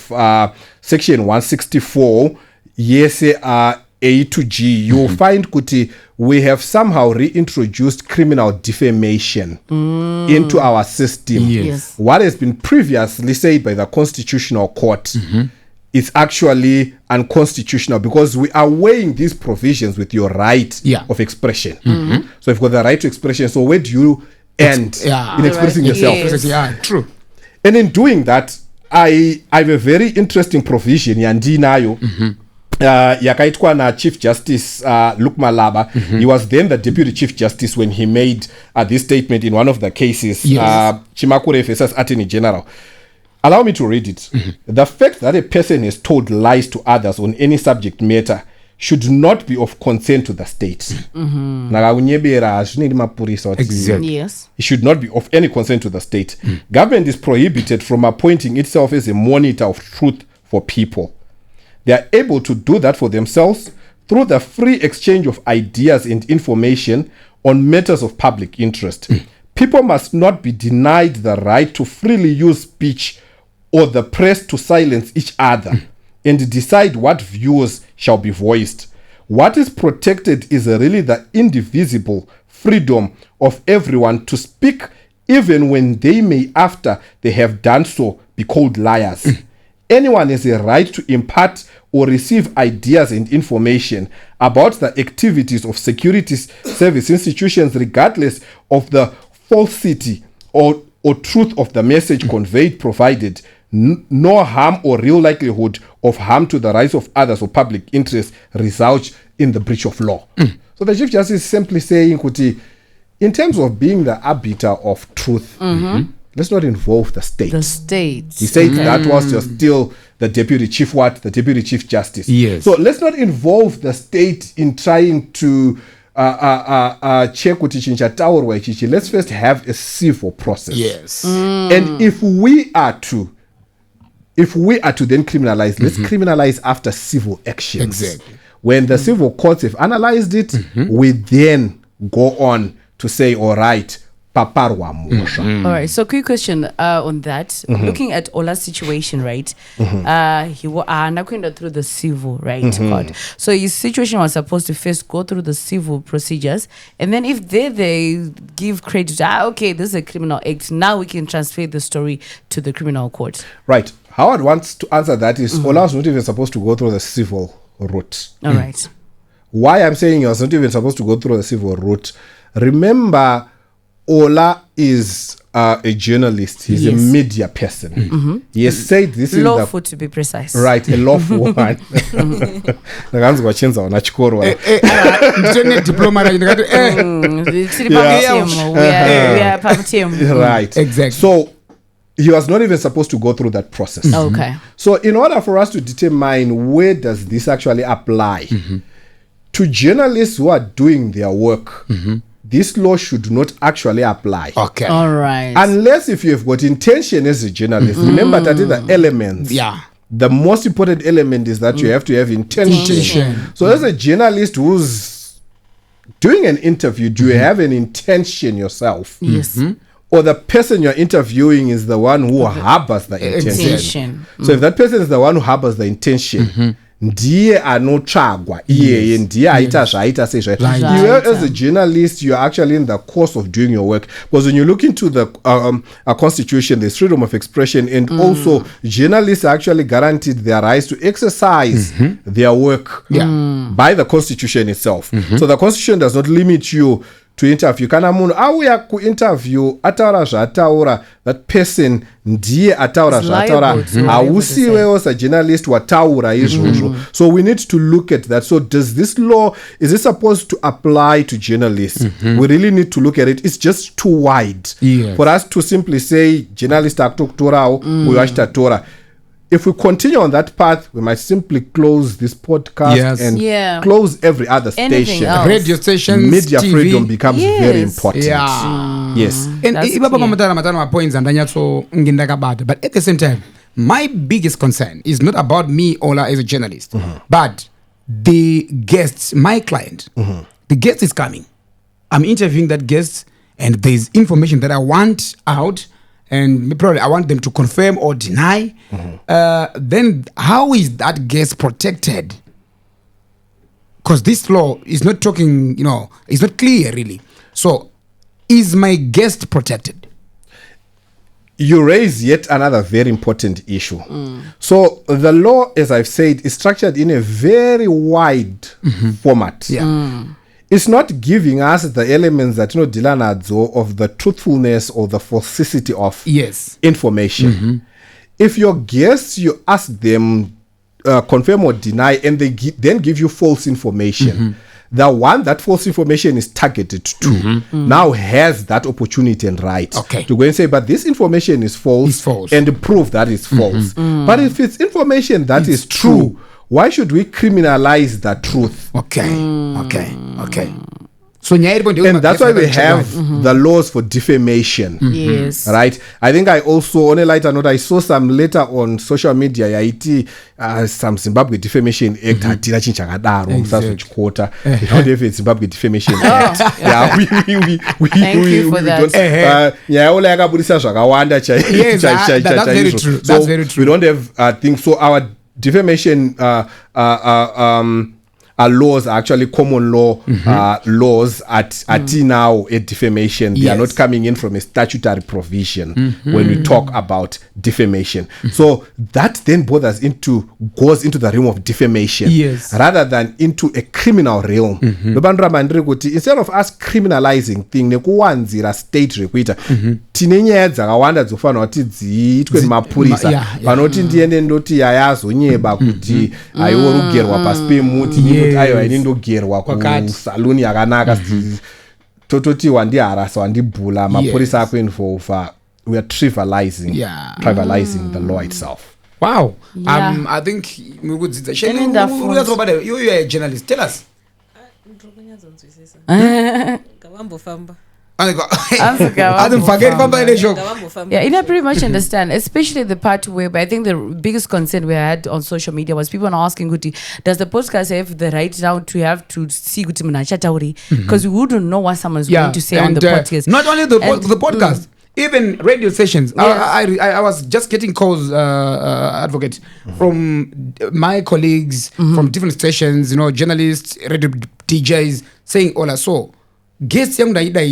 section 164, yes, A to G, you'll find kuti we have somehow reintroduced criminal defamation into our system. What has been previously said by the Constitutional Court is actually unconstitutional because we are weighing these provisions with your right of expression. So you've got the right to expression. So where do you end in expressing yourself? True. And in doing that, I have a very interesting provision yandinayo. Yakaitwa na Chief Justice Luke Malaba. He was then the Deputy Chief Justice when he made this statement in one of the cases. Chimakure versus Attorney General. Allow me to read it. The fact that a person has told lies to others on any subject matter should not be of concern to the state. It should not be of any concern to the state. Government is prohibited from appointing itself as a monitor of truth for people. They are able to do that for themselves through the free exchange of ideas and information on matters of public interest. People must not be denied the right to freely use speech or the press to silence each other and decide what views shall be voiced. What is protected is really the indivisible freedom of everyone to speak, even when they may, after they have done so, be called liars. Anyone has a right to impart or receive ideas and information about the activities of security service institutions, regardless of the falsity or truth of the message conveyed, provided no harm or real likelihood of harm to the rights of others or public interest results in the breach of law. So the Chief Justice is simply saying, Kuti, in terms of being the arbiter of truth, let's not involve the state. The state. He said that was just still the Deputy Chief the Deputy Chief Justice. Yes. So let's not involve the state in trying to check kuti chinchataurwa ichichi. Let's first have a civil process. Yes. And if we are to then criminalize, let's criminalize after civil actions. Exactly. When the civil courts have analyzed it, we then go on to say, all right, paparwa musha. All right, so quick question on that. Looking at Ollah's situation, right? He was through the civil, right, court. So his situation was supposed to first go through the civil procedures, and then if they give credit, okay, this is a criminal act, now we can transfer the story to the criminal court. Right. How I'd want to answer that is Ollah was not even supposed to go through the civil route. All right. Why I'm saying he was not even supposed to go through the civil route, remember Ollah is a journalist. He's a media person. He has said this in lawful to be precise. Right, a lawful one. Nakanzi kwachinza wana chikoro. Diploma Right. Exactly. So he was not even supposed to go through that process. Okay. So in order for us to determine where does this actually apply to journalists who are doing their work, this law should not actually apply. Okay. All right. Unless if you have got intention as a journalist. Remember that is the elements. Yeah. The most important element is that you have to have intention. So as a journalist who's doing an interview, do you have an intention yourself? Yes. Or the person you're interviewing is the one who harbors the intention. So if that person is the one who harbors the intention, ndiye anotsvagwa iyeye ndiye aita zvaita sezvaita. You as a journalist, you're actually in the course of doing your work, because when you look into the constitution, there's freedom of expression, and also journalists are actually guaranteed their rights to exercise their work by the constitution itself. So the constitution does not limit you to interview. Kana munhu auya kuinterview ataura zvataura, that person ndiye ataura zvataura, hausiwewo sajournalist wataura izvozvo. So we need to look at that. So does this law, is it supposed to apply to journalists? We really need to look at it. It's just too wide for us to simply say journalist akutokutorawo uyo achitatora. If we continue on that path, we might simply close this podcast and close every other station. Radio stations, media TV. Freedom becomes very important. Yes. And my points and but at the same time, my biggest concern is not about me, Ollah, as a journalist, but the guests, my client. The guest is coming. I'm interviewing that guest, and there's information that I want out, and probably I want them to confirm or deny. Then how is that guest protected? Because this law is not talking, it's not clear really. So is my guest protected? You raise yet another very important issue. So the law, as I've said, is structured in a very wide format. It's not giving us the elements that Dilanadzo of the truthfulness or the falsity of information. If your guests, you ask them confirm or deny, and they then give you false information, the one that false information is targeted to now has that opportunity and right to go and say, but this information is false, and prove that it's false. But if it's information that is true, why should we criminalize the truth? Okay. So, and that's why we have the laws for defamation. Right? I think I also, on a lighter note, I saw some later on social media, some Zimbabwe Defamation Act. We don't have a Zimbabwe Defamation Act. Thank you for that. That's very true. That's very true. We don't have things. So our defamation laws are actually common law laws at now at defamation. They are not coming in from a statutory provision when we talk about defamation. So that then goes into the realm of defamation rather than into a criminal realm. Instead of us criminalizing thing nekuwanzira state rekuita tine nyaya dzakawanda dzofanira kuti dziitwe mapurisa panoti ndiende ndoti yayazonyeba kuti aiworugerwa pasi pemuti kuti ayo aindogerwa kusaluni yakanaka tototi wandiharasa wandibhula mapurisa ako involva. We are trivializing the law itself. Wow. I think you're a journalist. Tell us. I pretty much understand, especially the part where I think the biggest concern we had on social media was people asking, does the podcast have the right now to have to see because we wouldn't know what someone's going to say on the podcast. Not only the podcast, even radio stations. I was just getting calls, Advocate, from my colleagues from different stations, journalists, radio DJs, saying, Ollah, so guests young yoita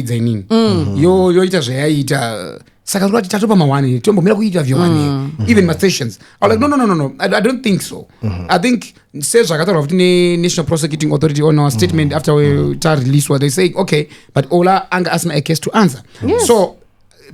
zvayaita saka kuti tatopa mawani tombomira kuita vyowani even my stations I was like no I don't think so. I think says zvakataura kuti National Prosecuting Authority on our statement after we release what they say okay but Ollah anga asina a case to answer. So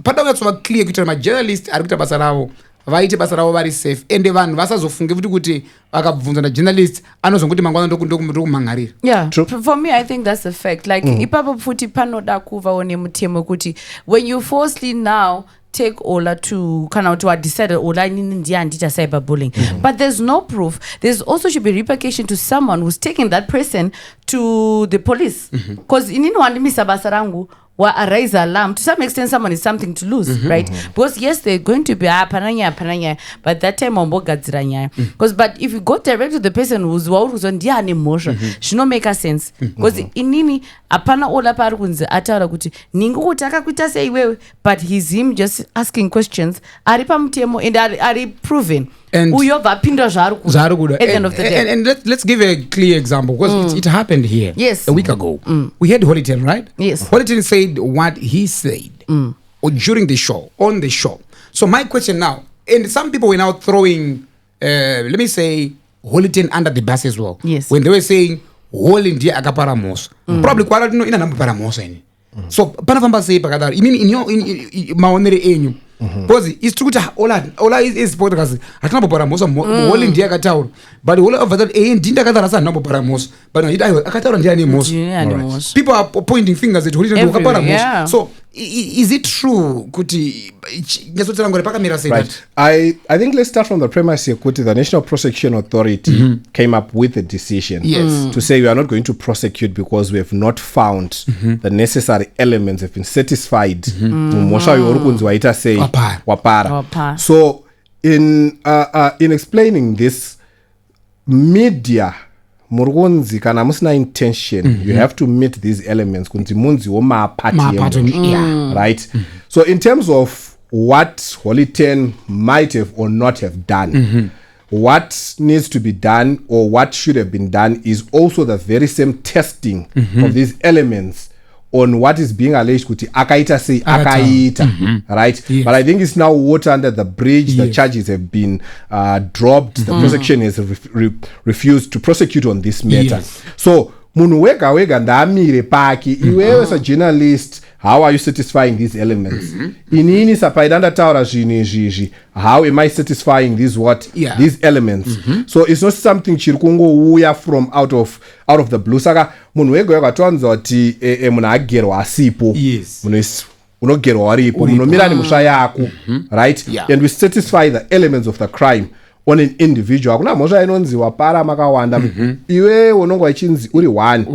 pada kutsova clear kuti ma journalist ari kuita basa ravo vaite basa ravo vari safe ende vanhu vasazofunge kuti vakabvunza na journalist anozongokuti mangwana ndokumhangarira. Yeah, for me I think that's a fact. Like ipapo futi panoda kuvawo nemutemo kuti when you falsely now take Ollah to kana to decide Ollah ndiye andita cyberbullying but there's no proof. There's also should be repercussion to someone who's taking that person to the police because inini wandimisa basa rangu wa raise alarm. To some extent someone is something to lose, right? Because yes they're going to be pananya but that time ombogadziranya because but if you go direct to the person who's ndiye ane emotion should not make a sense because inini apana Ollah pari kunzi ataura kuti ningukuti akakuita sei iwewe but he's him just asking questions ari pamutemo and ari proven uyo vapinda zvaari kuda at the end of the day. And let's give a clear example because it happened here a week ago. We had Hollyton, right? Yes. Hollyton said what he said or during the show, on the show. So my question now, and some people were now throwing let me say Hollyton under the bus as well. Yes. When they were saying Holly ndiye akapara moso probably kwara ina namupara moso ini so panafamba sei pakadaro I mean in maonere enyu because it's true that Ollah is podcast hatina bopara moso Holly ndiye akataura but Ollah over that ndinda akataura sana nambopara moso but no akataura ndiye ane moso. People are pointing fingers at Holly ndiye akapara moso. So is it true kuti ngesotera ngore pakamira say that I think let's start from the premise here kuti the National Prosecution Authority came up with a decision to say we are not going to prosecute because we have not found the necessary elements have been satisfied mumosha yorukunzi waita say wapara. So in explaining this media murunzi kana musina intention you have to meet these elements kunzi munzi woma party right. So in terms of what Hollyton might have or not have done what needs to be done or what should have been done is also the very same testing of these elements on what is being alleged kuti akaita say akaita right. But I think it's now water under the bridge. The charges have been dropped. The prosecution has refused to prosecute on this matter. So munhu wega ndamire paki iwewe as a journalist how are you satisfying these elements inini sapaida ndataura zvinhu izvizvi how am I satisfying these elements so it's not something chiri kungouya from out of the blue saka munhu wega akatonza kuti munhu agerwa asipo munhu unogerwa waripo munomira nemusha yako right and we satisfy the elements of the crime on an individual. Kuna mosha inonzi wapara makawanda iwe unongo wachinzi uri one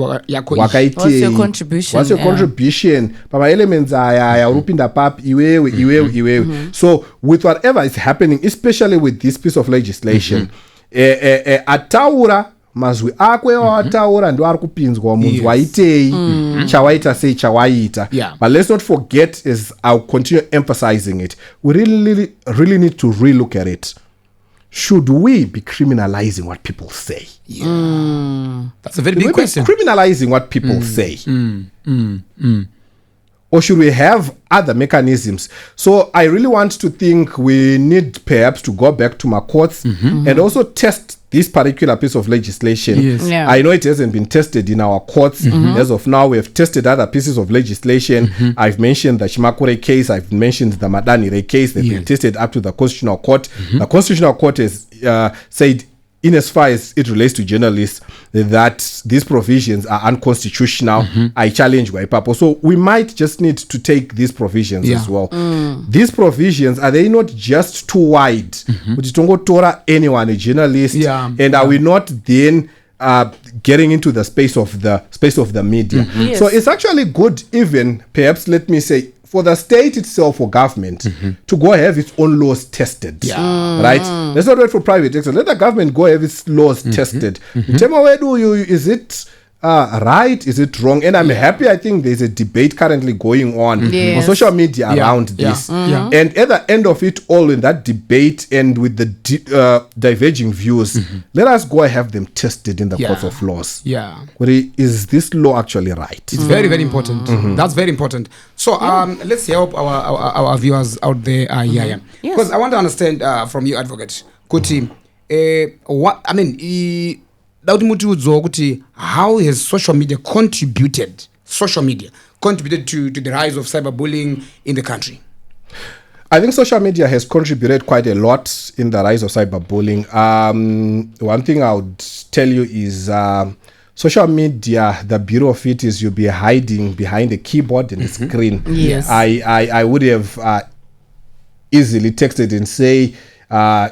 wakaiti what's your contribution pama elements aya urupinda papi iwewe. So with whatever is happening especially with this piece of legislation ataura mazwi akwe wataura ndo ari kupinzwa munzi waitei chawaita sei chawaita but let's not forget as I'll continue emphasizing it we really need to relook at it. Should we be criminalizing what people say? That's a very big question. Criminalizing what people say. Or should we have other mechanisms? So I really want to think we need perhaps to go back to my courts and also test this particular piece of legislation. I know it hasn't been tested in our courts. As of now, we have tested other pieces of legislation. I've mentioned the Shimakure case. I've mentioned the Madanire case. They've been tested up to the Constitutional Court. The Constitutional Court has said, in as far as it relates to journalists, that these provisions are unconstitutional. I challenge Waipapo. So we might just need to take these provisions as well. These provisions, are they not just too wide? Would you tora anyone a journalist? And are we not then getting into the space of the media? So it's actually good, even perhaps let me say, for the state itself or government to go have its own laws tested. Right? Let's not wait for private actors. Let the government go have its laws tested. Is it right, is it wrong? And I'm happy, I think there's a debate currently going on social media around this. Yeah. And at the end of it all, in that debate and with the diverging views, let us go and have them tested in the courts of laws. Yeah. Is this law actually right? It's very, very important. That's very important. So let's help our viewers out there. Because I want to understand from you, Advocate, Kuti, what I mean, how has social media contributed to the rise of cyberbullying in the country? I think social media has contributed quite a lot in the rise of cyberbullying. One thing I would tell you is social media, the beauty of it is you'll be hiding behind a keyboard and a screen. Yes. I would have easily texted and say,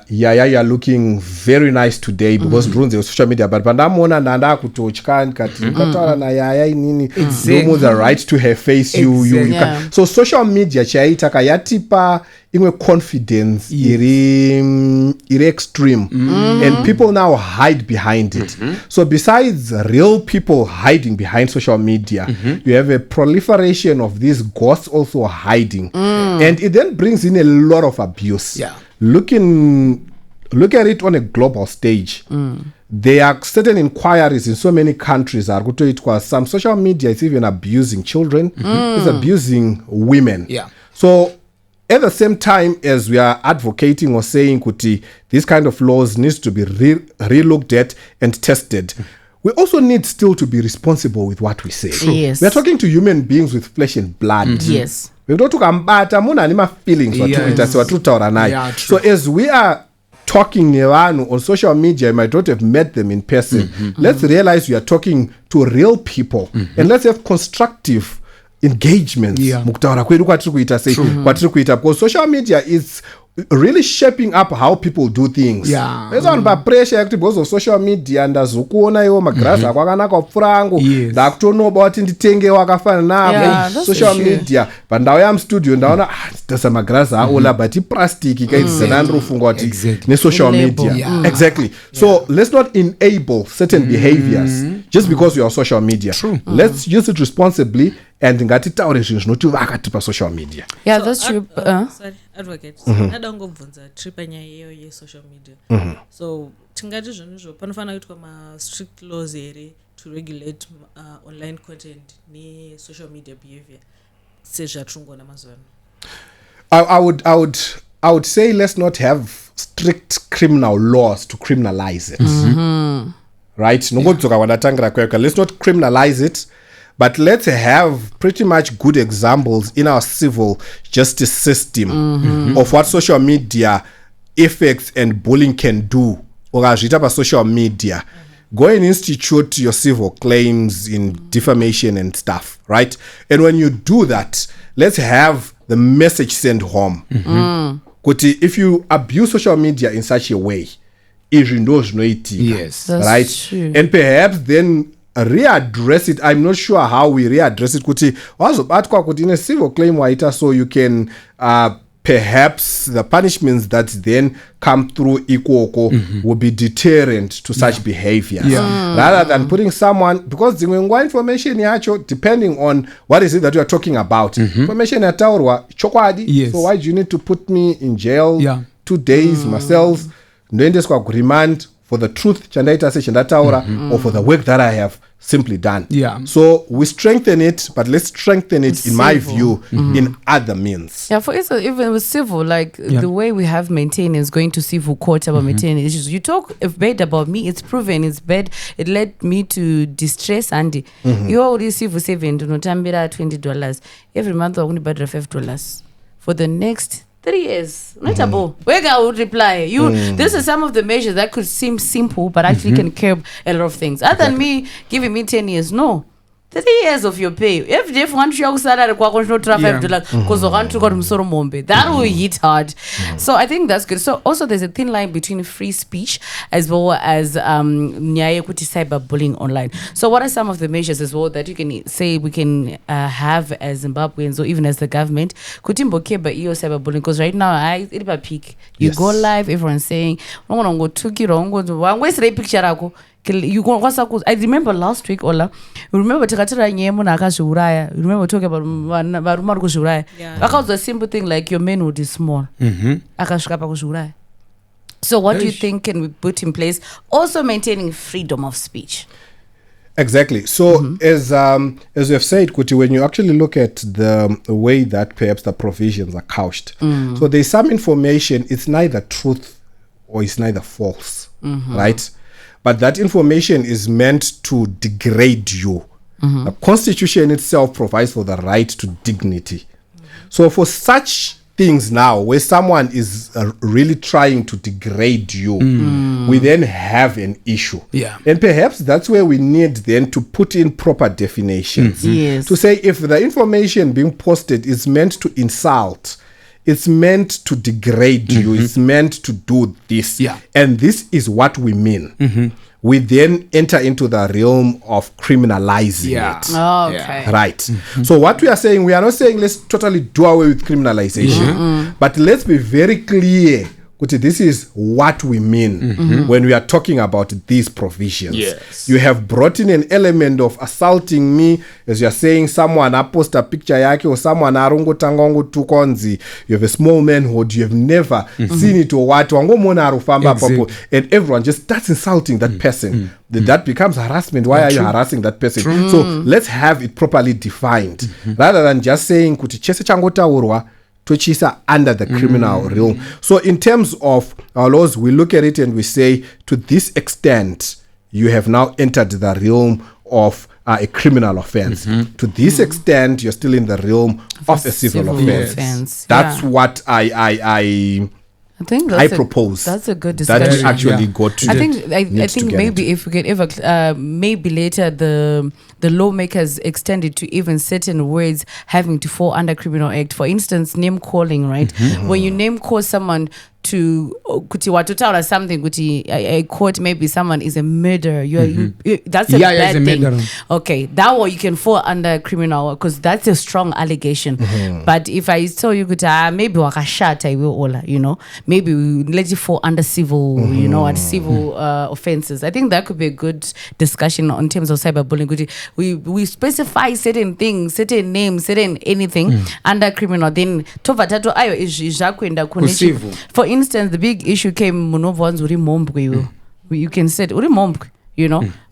you're looking very nice today because runs of social media, but pandamona nanda kutochkan kati katara na yaya nini no the right to her face you can. So social media chaitaka yatipa inwe confidence iri extreme and people now hide behind it. So besides real people hiding behind social media, you have a proliferation of these ghosts also hiding, and it then brings in a lot of abuse. Look at it on a global stage. There are certain inquiries in so many countries some social media is even abusing children, it's abusing women. So at the same time as we are advocating or saying Kuti, these kind of laws needs to be re-looked at and tested, we also need still to be responsible with what we say. Yes. We are talking to human beings with flesh and blood. Yes. We don't talk about feelings. So as we are talking on social media, you might not have met them in person. Let's realize we are talking to real people, and let's have constructive engagements. Because social media is really shaping up how people do things. There's on by pressure because of social media and azukuona yo magrasa kwakanaka kupfurangu ndakutono about nditenge wakafana nabo social media but ndawo yam studio ndaona ndasa magrasa aola but plastic kaizana ndofunga kuti ne social media. Exactly. So let's not enable certain behaviors just because we are on social media. Let's use it responsibly and ngatitaure zvinhu zvinoti pa social media. That's true. Sorry, Advocate. Adangobvunza trip panyaya iyoyo ye-social media. So tingati zvinhu izvo panofanira kuitwa ma-strict laws here to regulate online content ne-social media behavior sezvatirongona mazuva ano. I would say let's not have strict criminal laws to criminalize it. Right? Let's not criminalize it. But let's have pretty much good examples in our civil justice system of what social media effects and bullying can do. Or social media. Go and institute your civil claims in defamation and stuff, right? And when you do that, let's have the message sent home. If you abuse social media in such a way, yes, right? True. And perhaps then readdress it. I'm not sure how we readdress it. Kuti in a civil claim waita, so you can perhaps the punishments that then come through Ikuoko will be deterrent to such behaviors. Rather than putting someone, because the information yacho, depending on what is it that you are talking about, information yataurwa chokwadi. So why do you need to put me in jail 2 days myself? Remand for the truth or for the work that I have simply done. So we strengthen it, but let's strengthen it, in my view, in other means. For instance, even with civil, like the way we have maintenance going to civil court about maintenance issues. You talk bad about me, it's proven it's bad. It led me to distress, and you already receive $20 every month. I'm going to pay $5 for the next 3 years. Wega would reply. This is some of the measures that could seem simple, but actually can curb a lot of things. Other than me giving me 10 years, no. 3 years of your pay. Every day, $5 that will hit hard. So I think that's good. So also there's a thin line between free speech as well as cyberbullying online. So what are some of the measures as well that you can say we can have as Zimbabweans or even as the government? Cyberbullying, because right now you go live, everyone's saying picture. I remember last week, Ollah, remember takatira nyemu na akazviuraya. Remember talking about varume vari kuzviuraya. Akaudza a simple thing like your manhood is small. Akasvika pakuzviuraya. So what do you think can we put in place? Also maintaining freedom of speech. Exactly. So as we have said, Kuti, when you actually look at the way that perhaps the provisions are couched, so there's some information, it's neither truth or it's neither false, right? But that information is meant to degrade you. The Constitution itself provides for the right to dignity. So for such things now where someone is really trying to degrade you, we then have an issue. And perhaps that's where we need then to put in proper definitions. To say if the information being posted is meant to insult, it's meant to degrade you, it's meant to do this, and this is what we mean. We then enter into the realm of criminalizing it. Right. So what we are saying, we are not saying let's totally do away with criminalization, but let's be very clear. This is what we mean when we are talking about these provisions. You have brought in an element of assaulting me, as you are saying, someone post a picture yake or someone arungotangongo tukonzi. You have a small manhood, you have never seen it or what, and everyone just starts insulting that person. That becomes harassment. Why are you harassing that person? So let's have it properly defined, rather than just saying kuti chese changotaurwa tochisa under the criminal realm. So in terms of our laws, we look at it and we say, to this extent, you have now entered the realm of a criminal offense. To this extent, you're still in the realm of a civil offense. That's what I think I propose. That's a good discussion. That we actually got to. I think maybe if we could ever, maybe later the lawmakers extended to even certain words having to fall under criminal act. For instance, name calling, right? When you name call someone to kuti watotaura something kuti a court maybe someone is a murderer, that's a bad thing. Okay, that one you can fall under criminal because that's a strong allegation. But if I tell you kuti maybe wakashata I will Ollah, maybe we let you fall under civil and civil offenses. I think that could be a good discussion in terms of cyberbullying. Kuti we specify certain things, certain names, certain anything under criminal, then tovatato ayo izvakuenda kune. For instance, the big issue came munovans uri mombwe. You can say uri mombwe,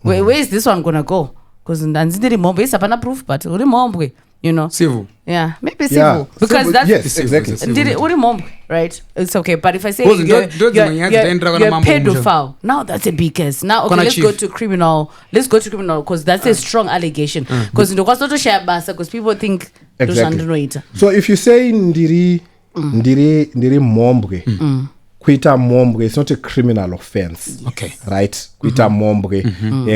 where is this one gonna go? Because ndanzindiri mombwe is apana proof, but uri mombwe, civil. Yeah, maybe civil because civil, that's yes, exactly. Did it uri mombwe, right? It's okay. But if I say you're pedophile, now that's a big case. Now okay, let's go to criminal because that's a strong allegation. Because because people think so if you say ndiri mombwe, kuita mombwe, it's not a criminal offense. Okay. Right? Kuita mombwe.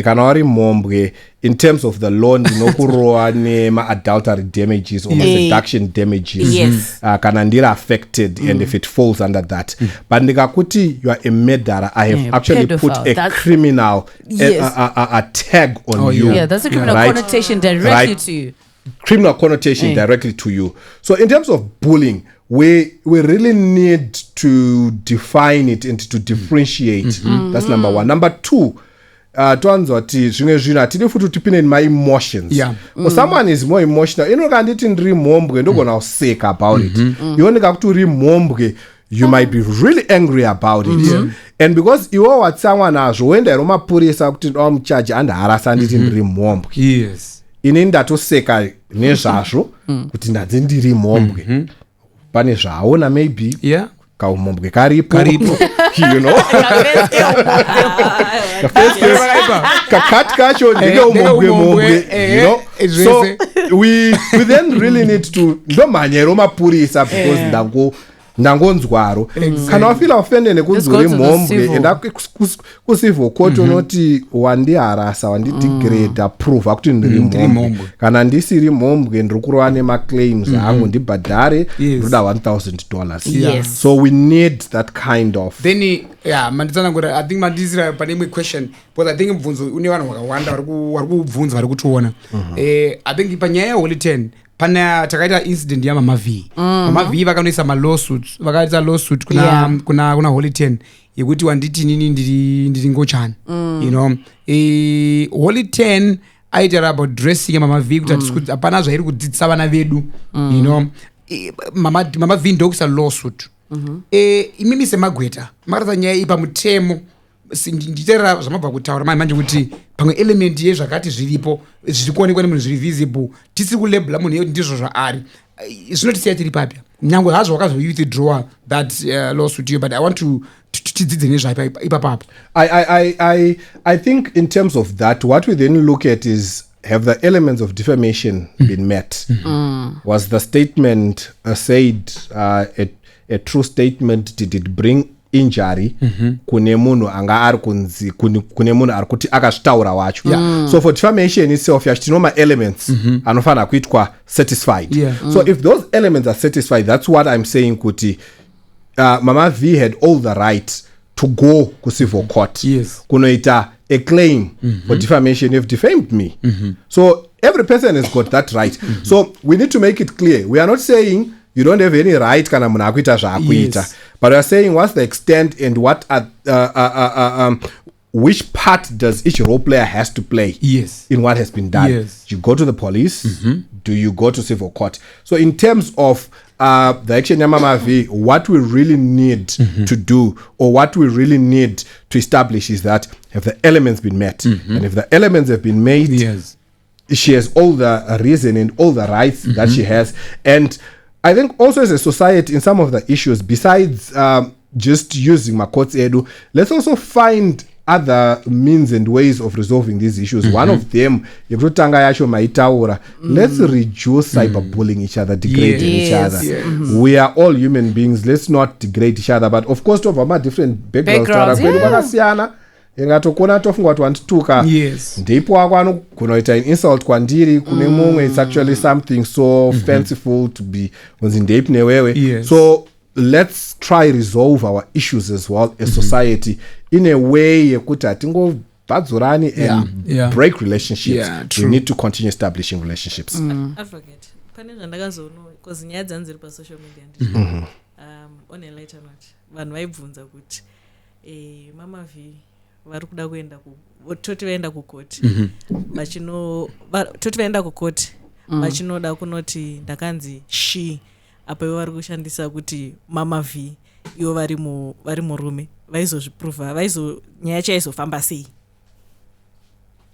Kana uri mombwe in terms of the law, kuroa nema adultery damages or seduction damages. Yes. Kana ndira affected and if it falls under that. But ndikakuti you are a murderer, I have actually pedophile. put a criminal a tag on you. Yeah, that's a criminal connotation directly to you. Criminal connotation directly to you. So in terms of bullying, we really need to define it and to differentiate. That's number one. Number two, in my emotions. When someone is more emotional, you don't gonna sick about it. You only have to remember. You might be really angry about it. And because you are what someone has when the Roma police are charge and harass and it in remember. Yes. Ininda to seka nezvazvo kuti ndadzindiri mombwe pane zvaona maybe kaumombwe karipo kakati kacho ndike umombwe so we then really need to ndomhanyero mapurisa because ndangonzwaro kana wafila offended nekunzi uri mombwe enda kucivil court unoti wandiharasa wandidegrade proof akuti ndiri mombwe kana ndisiri mombwe ndiri kurova nemaclaims angu ndibhadhare ndoda $1,000. So we need that kind of then manditsanangura I think mandisira pane imwe question because I think mubvunzo une vanhu vakawanda vari kubvunza vari kutiona I think panyaya yeholy 10 pana takaita incident ya mama V. Mama V vakanoisa vakaita lawsuit kuna Holy 10 yekuti wanditi nini ndiri ngochani. You know, Holy 10 aitaura about dressing ya mama V kuti hapana zvairi kudzidzisa vana vedu. You know, mama V ndokuisa lawsuit. Imimi semagweta makaratsa nyaya iyi pamutemo ndichiteerera zvamabva kutaura manje kuti pamwe element yezvakati zviripo zviri kuonekwa nemunhu zviri visible tisiri kulabhela munhu yekuti ndizvo zvaari zvinotisiya tiri papya nyange hazvo wakazowithdraw that lawsuit you, but I want to tidzidze nezvaipa ipapapo. I think in terms of that, what we then look at is, have the elements of defamation been met? Was the statement said a true statement? Did it bring injury kune munhu anga ari kunzi kune munhu ari kuti akazvitaura wacho? So for defamation itself yachitino elements anofana kuitwa satisfied. So if those elements are satisfied, that's what I'm saying kuti Mama V had all the right to go to civil court. Kunoita a claim for defamation. You've defamed me. So every person has got that right. So we need to make it clear. We are not saying you don't have any right kana munhu akuita zvaakuita, but we are saying what's the extent and what which part does each role player has to play in what has been done. You go to the police, do you go to civil court? So in terms of the action ya Mama V, what we really need to do, or what we really need to establish, is that have the elements been met? And if the elements have been made, she has all the reason and all the rights that she has. And I think also as a society, in some of the issues, besides just using Makotsi Edu, let's also find other means and ways of resolving these issues. One of them, let's reduce cyberbullying each other, degrading each other. We are all human beings. Let's not degrade each other. But of course, to have different backgrounds. Ingatokona tofunga watu wantituka ndipo akwano kunoita insult kwandiri kune mumwe, it's actually something so fanciful to be unzindepi newewe. So let's try resolve our issues as well as society in a way yekuti atingo badzurani and break relationships. We need to continue establishing relationships. Advocate, pane zvandakazoona because nyaya dzanziri pa social media on a later note vanhu vaibvunza kuti Mama V vari kuda kuenda toti vaenda kukoti toti vaenda kukoti vachinoda kunoti ndakanzi she apa ivo vari kushandisa kuti Mama V ivo vari murume vaizozviprova nyaya yacho yaizofamba sei?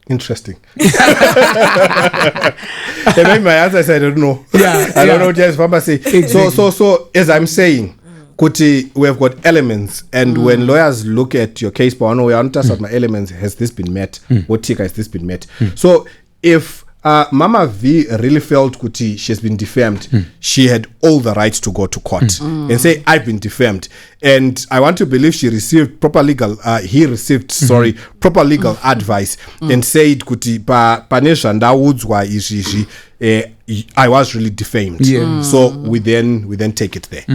Interesting. Maybe my answer is I don't know. I don't know what yaizofamba sei. So as I'm saying, Kuti, we have got elements, and when lawyers look at your case, but we want to ask my elements, has this been met? What tick has this been met? So if Mama V really felt Kuti, she's been defamed, she had all the rights to go to court and say, I've been defamed. And I want to believe he received proper legal proper legal advice and said, Kuti, panesha ndaudzwa izvizvi, I was really defamed. So we then take it there.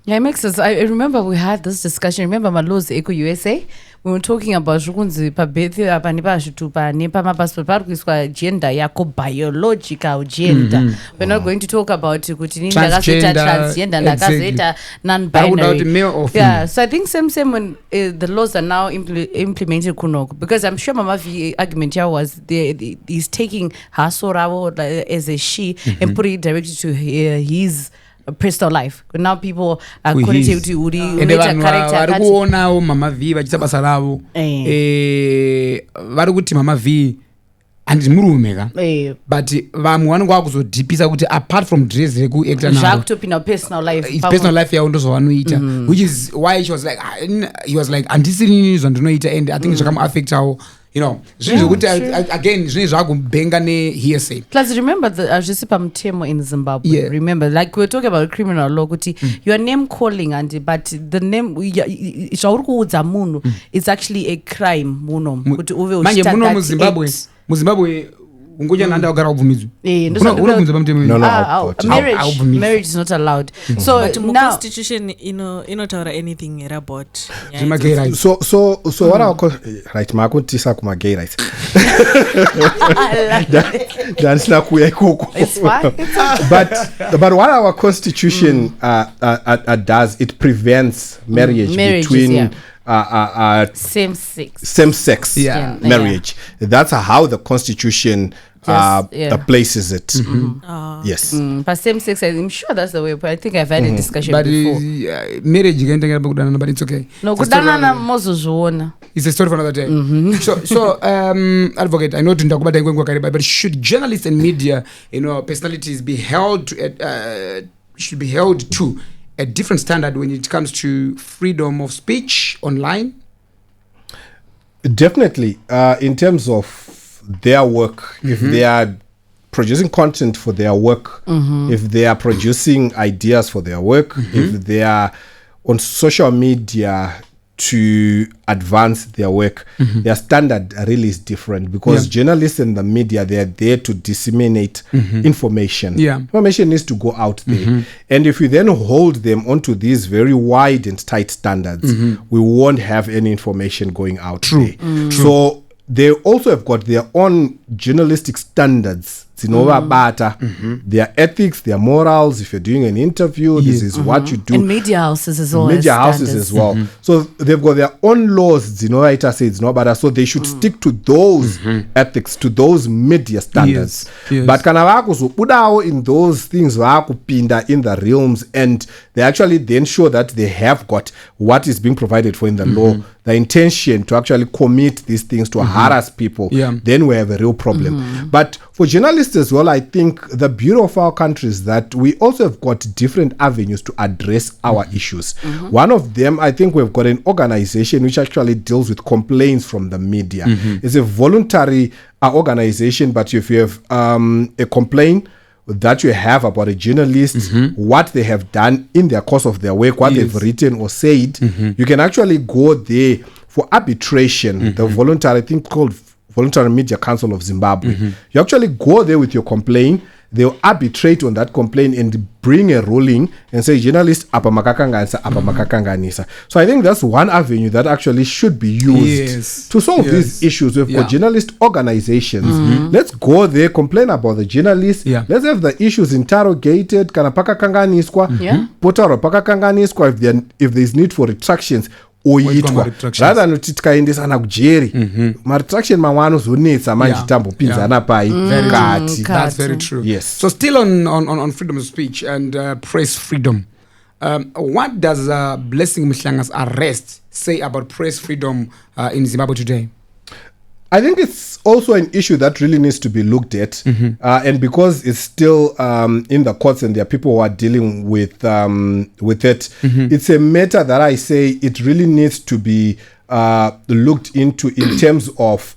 Yeah, it makes sense. I remember we had this discussion. Remember Malo's Eco USA? We were talking about zvukunzi pabethe apanipa zvitupa nepa mapassport parikuiswa gender yako biological gender. We're not going to talk about kuti nini ndakazoita transgender ndakazoita non-binary. So I think same when the laws are now implemented kunoko, because I'm sure Mama V argument here was he's taking her sorrow as a she and putting it directly to his personal life. Now people are connected to Uri vari kuonawo Mama V vachiita basa ravo vari kuti Mama V handisi murume ka, but vamwe vanenge vakuzodhipisa kuti apart from dress rekuacta zvakutopinda personal life yavo ndozvavanoita, which is why he was like handisini zvandinoita, and I think zvakamuaffectawo. You know, again, benga ne hearsay. Plus, remember the pamutemo in Zimbabwe. Remember, like we were talking about criminal law, your name calling, but the name it's actually a crime. Muzimbabwe, ungoja nanda ugara ubvumidzwe Unobvunza pamutemo No, marriage is not allowed. So But now constitution inotaura anything about gay rights. So what our right makutisa kuma gay rights. That's not kuya ikoko. it's fine. But what our constitution does, it prevents marriage between Same sex. same-sex Yeah. marriage. That's how the constitution places it. Yes. But same sex, I'm sure that's the way. But I think I've had a discussion But before. marriage ikaenda pakudanana, but it's okay. No, kudanana mozozviona. It's a story for another day. So Advocate, I know tundakubata ingwe kareba, but should journalists and media, personalities be held to a different standard when it comes to freedom of speech online? Definitely. In terms of their work, if they are producing content for their work, if they are producing ideas for their work, if they are on social media to advance their work, their standard really is different, because journalists and the media, they are there to disseminate information. Information needs to go out there. And if we then hold them onto these very wide and tight standards, we won't have any information going out there. So they also have got their own journalistic standards. Their ethics, their morals. If you're doing an interview, this is what you do. And media houses as well. Media houses as well. So they've got their own laws. So they should stick to those ethics, to those media standards. But in those things in the realms, and they actually then show that they have got what is being provided for in the law, the intention to actually commit these things, to harass people, then we have a real problem. But for journalists as well, I think the beauty of our country is that we also have got different avenues to address our issues. One of them, I think we've got an organization which actually deals with complaints from the media. It's a voluntary organization, but if you have a complaint that you have about a journalist, what they have done in their course of their work, what they've written or said, you can actually go there for arbitration. The voluntary thing called Voluntary Media Council of Zimbabwe. You actually go there with your complaint. They'll arbitrate on that complaint and bring a ruling and say, journalist, apa makakanganisa. So I think that's one avenue that actually should be used to solve these issues. We've got journalist organizations. Let's go there, complain about the journalists. Let's have the issues interrogated. Kana pakakanganiswa. Potaro pakakanganiswa if there's need for retractions. Rather than kuti tikaendesana kujeri maretraction mamwe anozonetsa manje tambopinzana pai kati. That's very true. Yes. So still on freedom of speech and press freedom, what does Blessing Mhlanga's arrest say about press freedom in Zimbabwe today? I think it's also an issue that really needs to be looked at, and because it's still in the courts and there are people who are dealing with it, it's a matter that I say it really needs to be looked into in terms of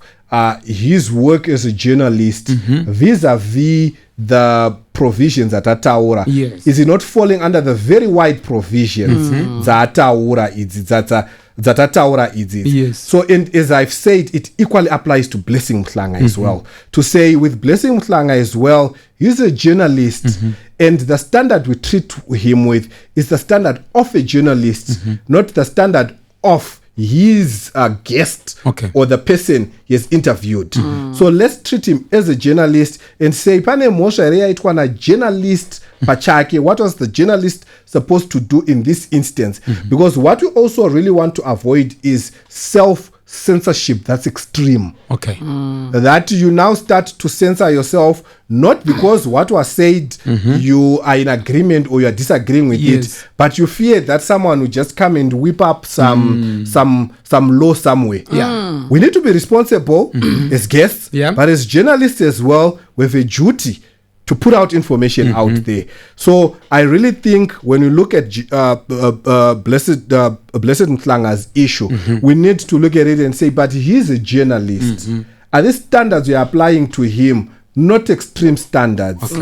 his work as a journalist vis-a-vis the provisions that Ataura. Is he not falling under the very wide provisions that Ataura is? So, and as I've said, it equally applies to Blessing Mhlanga as well. To say with Blessing Mhlanga as well, he's a journalist, and the standard we treat him with is the standard of a journalist, not the standard of his guest or the person he has interviewed. So let's treat him as a journalist and say, pane mosha yaitwa na journalist pachake. What was the journalist supposed to do in this instance? Because what we also really want to avoid is self-censorship that's extreme. That you now start to censor yourself, not because what was said you are in agreement or you are disagreeing with it, but you fear that someone will just come and whip up some law somewhere. We need to be responsible as guests, but as journalists as well, we have a duty to put out information out there. So I really think when you look at Blessed Mhlanga's issue, we need to look at it and say, but he's a journalist. Are these standards we are applying to him not extreme standards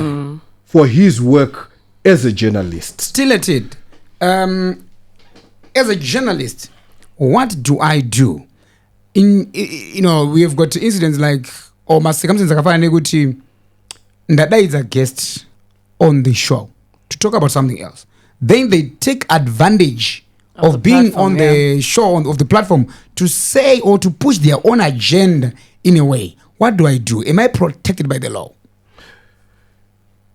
for his work as a journalist? Still at it. As a journalist, what do I do? We have got incidents like or macircumstances akafana nekuti ndadaidza guest on the show to talk about something else, then they take advantage of being on the show, of the platform, to say or to push their own agenda in a way. What do I do? Am I protected by the law?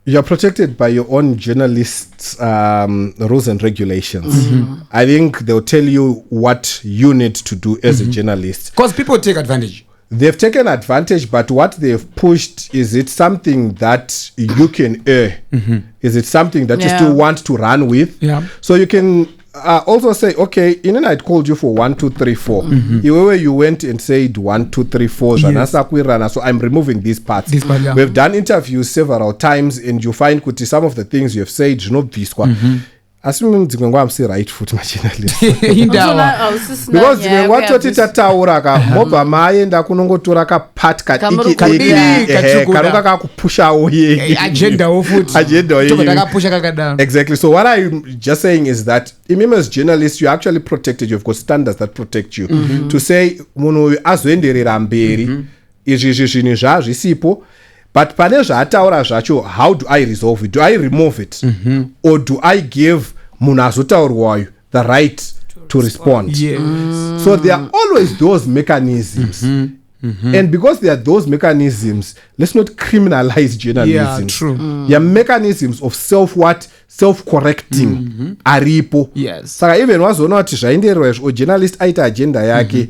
You're protected by your own journalists' rules and regulations. I think they'll tell you what you need to do as a journalist. Because people take advantage. They've taken advantage, but what they've pushed, is it something that you can air? Is it something that you still want to run with? Yeah. So you can also say, okay, in and I called you for 1, 2, 3, 4. Where you went and said 1, 2, 3, 4. Yes. So I'm removing these parts. We've done interviews several times, and you find kuti some of the things you have said, assuming I'm still right foot journalist. Because when what tataura ka moba maenda kunongotora ka part ka karonga ka kupusha oye agenda ofuti exactly. So what I'm just saying is that as journalists, you're actually protected. You've got standards that protect you to say munhu azoenderera mberi izvi zvinhu zvazvisipo. But pane zvataura zvacho, how do I resolve it? Do I remove it? Or do I give munhu azotaurwayo the right to respond? Yes. So there are always those mechanisms. And because there are those mechanisms, let's not criminalize journalism. Yeah, true. There are mechanisms of self-correcting. Aripo. Yes. Saka even wazona kuti zvaenderwa or journalist aita agenda yake,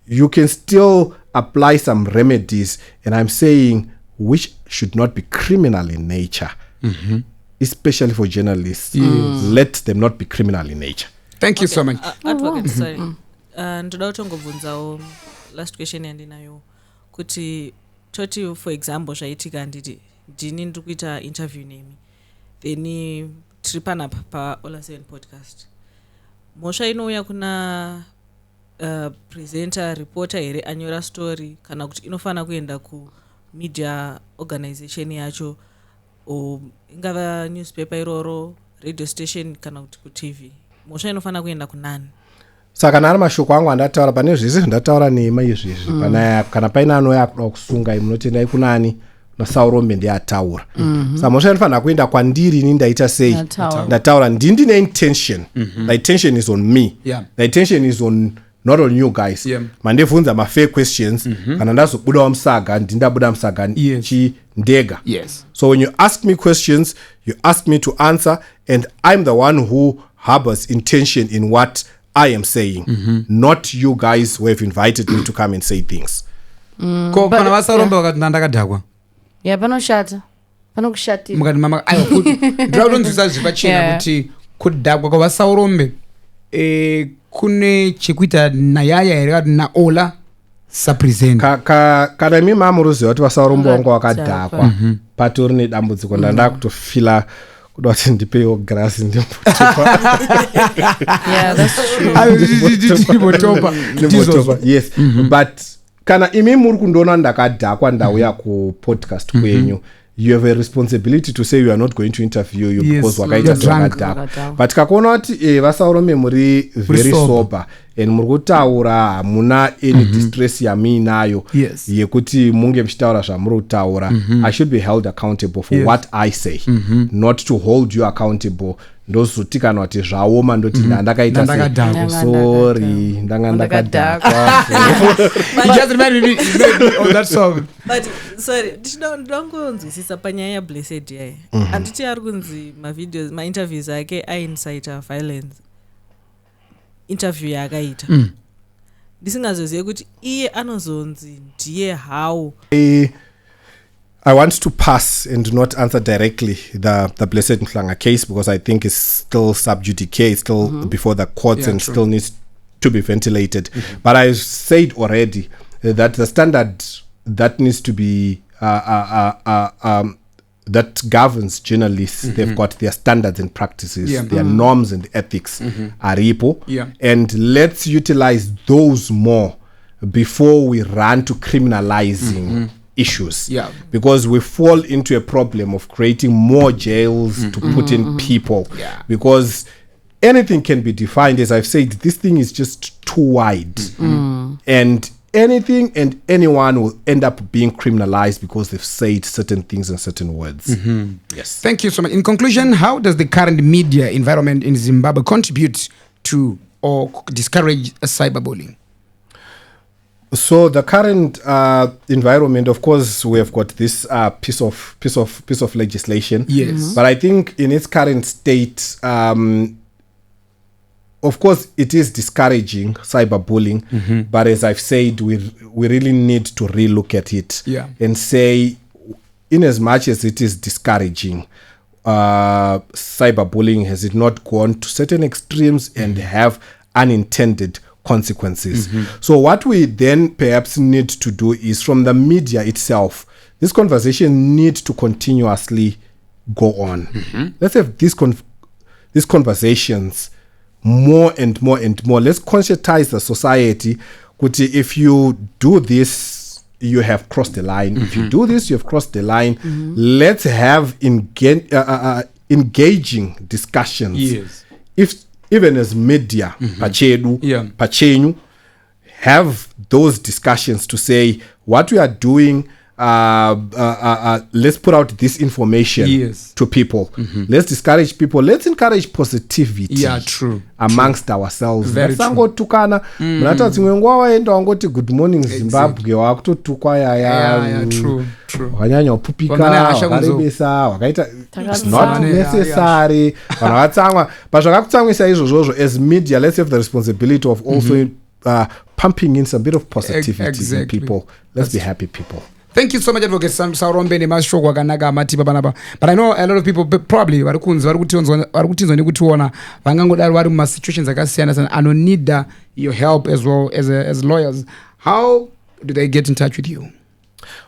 you can still apply some remedies. And I'm saying which should not be criminal in nature, especially for journalists. Let them not be criminal in nature. Thank you so much. Advocate, sorry. Ndoda kutongobvunzawo last question yandinayo kuti toti for example zvaitika ndini ndiri kuita interview nemi then tiri panapa paOllah 7 podcast, mhosva inouya kuna presenter reporter here anyora story kana kuti inofana kuenda ku media organization yacho o ingava newspaper iroro, radio station kana kuti ku TV, mhosva inofana kuenda kunani? Saka nari mashoko angu andataura pane zvese zvandataura nema izvezvi kana paine anouya kuda kusunga munotendai kunani naSaurombe ndiataura. Saka mhosva inofanira kuenda kwandiri ini ndaita sei ndataura ndine intention. The intention is on me. The intention is on not on you guys. Mandevunza fair questions kana ndazobudawo musaga ndindabuda musaga ndega. So when you ask me questions, you ask me to answer, and I'm the one who harbors intention in what I am saying, not you guys who have invited me to come and say things. Ko kana vaSaurombe vakati ndakadhakwa. Panoshata. Panokushatira. Mukati mama ayo kuti ndira kundonzwisa zvipachena kuti kudhakwa kwavaSaurombe kune chekuita nayaya here kana naOllah sapresenter. Kana mimi mamuruziva kuti vaSaurombe wangu wakadhakwa patori nedambudziko ndanda kutofila kuda kuti ndipewo grasi ndimbotopa. Yes, but kana imi muri kundoona ndakadhakwa ndauya kupodcast kwenyu, you have a responsibility to say you are not going to interview you because wakaita zvakadhakwa. But kakuona kuti vaSaurombe muri very sober and muri kutaura hamuna any distress yamuinayo yekuti munge muchitaura zvamuri kutaura, I should be held accountable for what I say, not to hold you accountable. Ndozoti kana kuti zvaoma ndoti ndakaita sorry ndanga ndakadhakwa. It just reminded me of that song. But sorry, ndinongonzwisisa panyaya yaBlessed yaye anditi ari kunzi mavideos mainterviews ake aincita violence. Interview yakaita ndisingazozive kuti iye anozonzi ndiye how. I want to pass and not answer directly the Blessed Mhlanga case because I think it's still sub judice, it's still before the courts and still needs to be ventilated. But I said already that the standard that needs to be that governs journalists, they've got their standards and practices, their norms and ethics, aripo, and let's utilize those more before we run to criminalizing issues, because we fall into a problem of creating more jails to put in people, because anything can be defined. As I've said, this thing is just too wide, and anything and anyone will end up being criminalized because they've said certain things and certain words. Yes. Thank you so much. In conclusion, how does the current media environment in Zimbabwe contribute to or discourage cyberbullying? So the current environment, of course, we have got this piece of legislation. Yes. But I think in its current state, of course, it is discouraging cyberbullying. But as I've said, we really need to relook at it and say, in as much as it is discouraging, cyberbullying, has it not gone to certain extremes and have unintended consequences? So what we then perhaps need to do is, from the media itself, this conversation needs to continuously go on. Let's have these conversations more and more and more. Let's conscientize the society. If you do this, you have crossed the line. If you do this, you have crossed the line. Let's have engaging discussions. Yes. If even as media, Pachenyu, have those discussions to say what we are doing. Let's put out this information to people. Let's discourage people. Let's encourage positivity amongst ourselves. Vasangotukana mnata dzimwe nguva waenda wangoti good morning Zimbabwe wakutotukwa yaya wakanyanya kupupika wakarebesa wakaita it's not necessary vanhu vatsamwa but zvakakutsamwisa izvozvozvo as media. Let's have the responsibility of also pumping in some bit of positivity in people. Let's be happy people. Thank you so much, Advocate Saurombe. Nemashoko akanaka amatipa panapa. But I know a lot of people probably varikutinzwa nekutiona vangangodaro vari muma situations akasiyana siyana anonida your help as well as lawyers. How do they get in touch with you?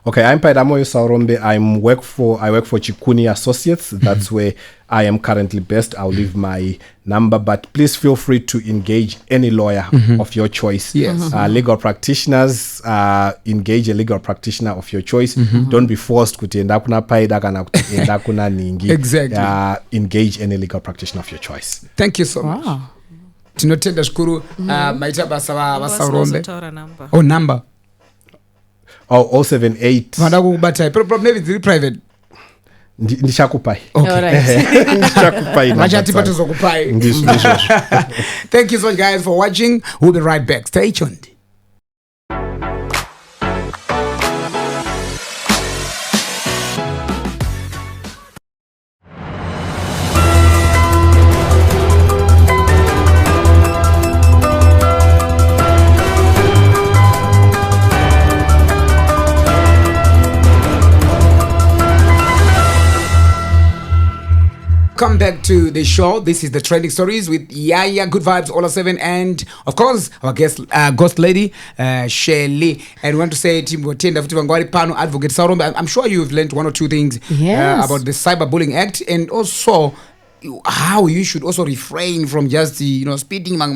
Okay, I'm Paida Saurombe. I work for Chikuni Associates. That's where I am currently based. I'll leave my number, but please feel free to engage any lawyer of your choice. Yes. Legal practitioners, engage a legal practitioner of your choice. Don't be forced kuti enda kuna Paida kana kuti enda kuna Ningi. Exactly. Engage any legal practitioner of your choice. Thank you so much. Tinotenda shukuru maita basa vaSaurombe. Oh, number. 078 vada kukubatai maybe it's private ndichakupai. Ndichakupai vachatipa tozokupai. Thank you so much guys for watching. We'll be right back. Stay tuned. Come back to the show. This is the Trending Stories with Yaya, Good Vibes, Ollah 7, and of course our guest, ghost lady, Shelley. And we want to say, Team Tenda Vangwari Pano, Advocate Saurombe. I'm sure you've learned one or two things about the Cyberbullying Act, and also how you should also refrain from just speeding. I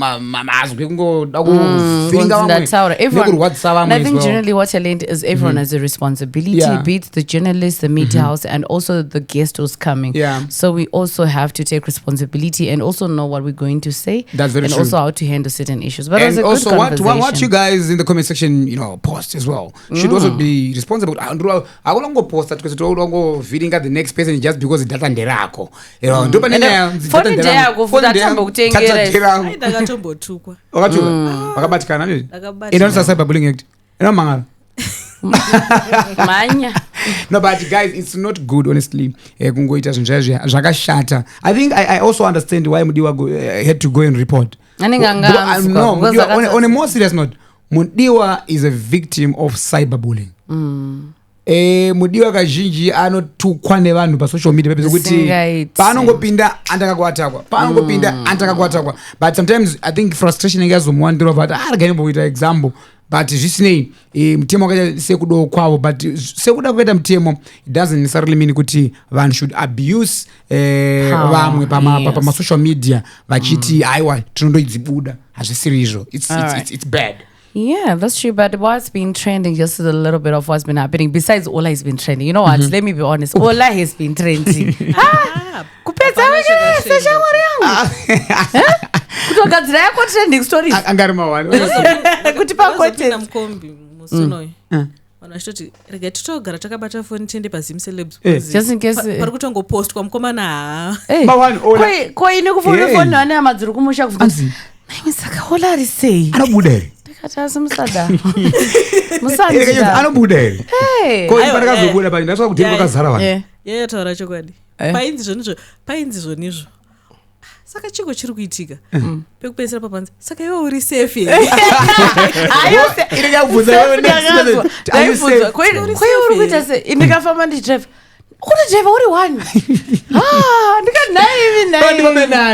think generally what I learned is everyone has a responsibility, be it the journalist, the media house, and also the guest who's coming. So we also have to take responsibility and also know what we're going to say. That's very and true. Also how to handle certain issues. But and it was a also good what you guys in the comment section post as well should also be responsible. I don't go post that because don't go feeding at the next person just because it doesn't derako. Wakabatikana inosa Cyberbullying Act inomangala. No, but guys, it's not good, honestly. Kungoita zvakashata. I think I also understand why Mudiwa had to go and report. On a more serious note, Mudiwa is a victim of cyberbullying. Mudiwa kazhinji anotukwa nevanhu pasocial media kuti paanongopinda andakakwatakwa but sometimes I think frustration ingazomwandira but arikaimboita example but zvisinei mutemo wakaita sekudo kwavo but sekuda kuita mutemo it doesn't necessarily mean kuti vanhu should abuse vamwe pamasocial media vachiti aiwa tinondoidzibuda hazvisiri izvo it's bad. Yeah, that's true. But what's been trending, just a little bit of what's been happening, besides Ollah has been trending. You know what? Let me be honest. Ollah has been trending. kutogadzira yako trending stories angari mawani kuti pakote mukombi musonoyo vanhu vachitoti rega titogara takabata foni tiende paZim Celebs just in case pari kutongopostwa mukomana mawani koine kufona foni vane hama dziri kumusha kuzi saka Ollah ari sei anobuda here ndikati asi musada musandida anobuda here koipatakazobuda pani ndasva kuti kwakazara vanhu yataura chokwadi painzi zvonizvo saka chiko chiri kuitika pekupedzisira papanzi saka iwe uri safe here uri kuita se ndikafamba ndichidrive kutodriva uri one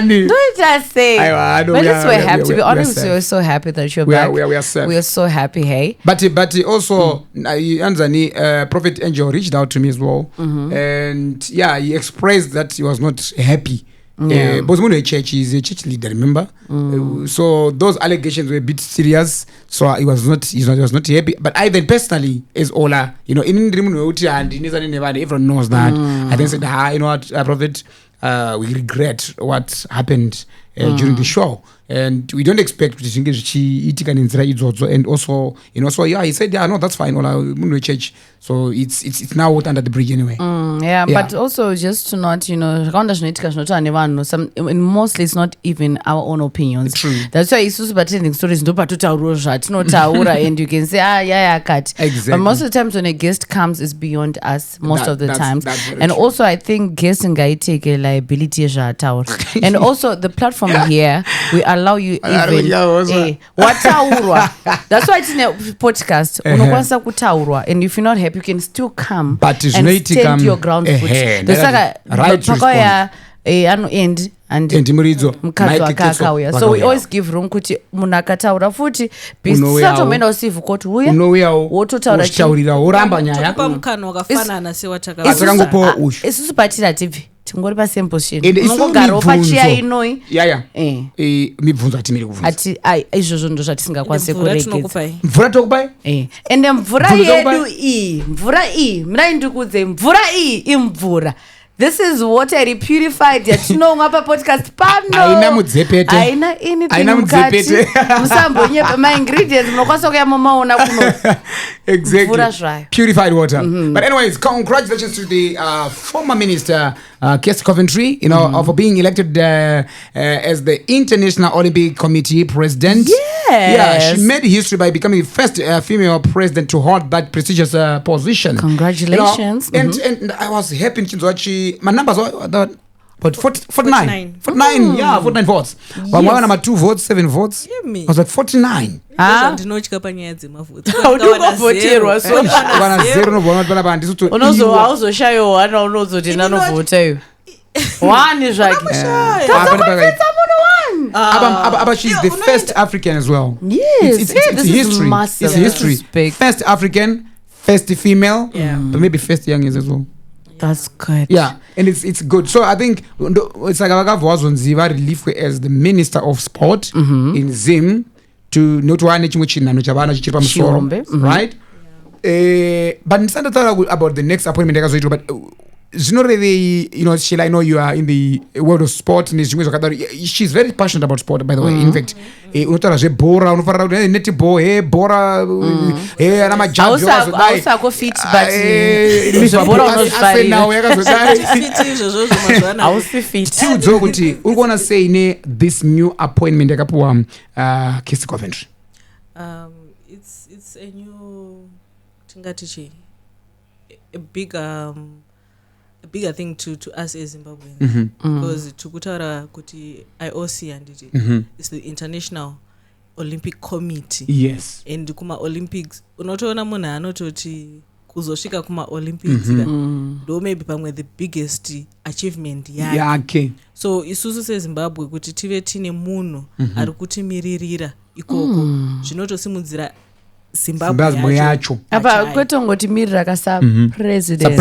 ndoita sei. But we're happy to be honest. We're so happy that you're back. We are so happy. Hey, but also Anzani Prophet Angel reached out to me as well, and he expressed that he was not happy. Bosmono church is a church leader, remember? So those allegations were a bit serious. So he was not happy. But I then personally, as Ollah, in everyone knows that. I then said, you know what, Prophet, we regret what happened during the show, and we don't expect to and also he said no, that's fine, Ollah church, so it's now under the bridge anyway. But also just to not mostly it's not even our own opinions. True. That's why it's about trending stories and you can say cut. Exactly. But most of the times when a guest comes, it's beyond us of the times. And true. also I think guests and guy take a liability and also the platform here, we allow you even wataurwa. That's why it's in a podcast. Unokwanisa kutaurwa, and if you're not happy, you can still come but and stand your ground foot. End and mukadzi wakakauya. So we always give room kuti munhu akataura futi bisatomeenda usivu koti uya wototaura woramba nyaya pamukano wakafanana sewatakangopawo ushu isusu patira tv tingori pasemposition unogarawo pachiya inoi mibvunzo hatimiri kubvunza ati izvozvo ndo zvatisingakwanise kuregedza. Mvura tokupai ende mvura yedu iyi mirai ndikudze mvura iyi imvura. This is water repurified yatinomwa papodcast pano. Haina mudzepete. Haina anything mukati. Musambonyepa ma-ingredients munokwanisa kuya mumaona kuno. Exactly. Purified water. But anyways, congratulations to the former minister, Kirsty Coventry, for being elected as the International Olympic Committee president. Yeah, she made history by becoming the first female president to hold that prestigious position. Congratulations. And I was happy to my numbers were about 49. 49 votes. But one number 2 votes, 7 votes. I was like 49. Ndinotya panyaya dzemavhoti audingavoterwa hauzoshayiwa hana unozoti ndanovhota iyo wani zvake she's the first African as well. Yes, it's history. It's history. First African, first female, but maybe first young as well. That's good. Yeah, and it's good. So I think it's like Avakavwazonziva relief as the Minister of Sport in Zim to not one right? But it's about the next appointment, but it's not really, Sheila, I know you are in the world of sport. She's very passionate about sport, by the way. In fact, bora netball, bora go fit, but we're gonna say this new appointment Kirsty Coventry. It's a new a bigger thing to us as Zimbabweans, because tukutaura kuti IOC and it's the International Olympic Committee. Yes. And kuma Olympics unotoona munhu anototi kuzosvika kuma Olympics ndo maybe pamwe the biggest achievement yake. So isusu seZimbabwe kuti tive tine munhu ari kutimiririra ikoko zvinotosimudzira Zimbabwe yacho. Apa kwetongoti mirira kasa president.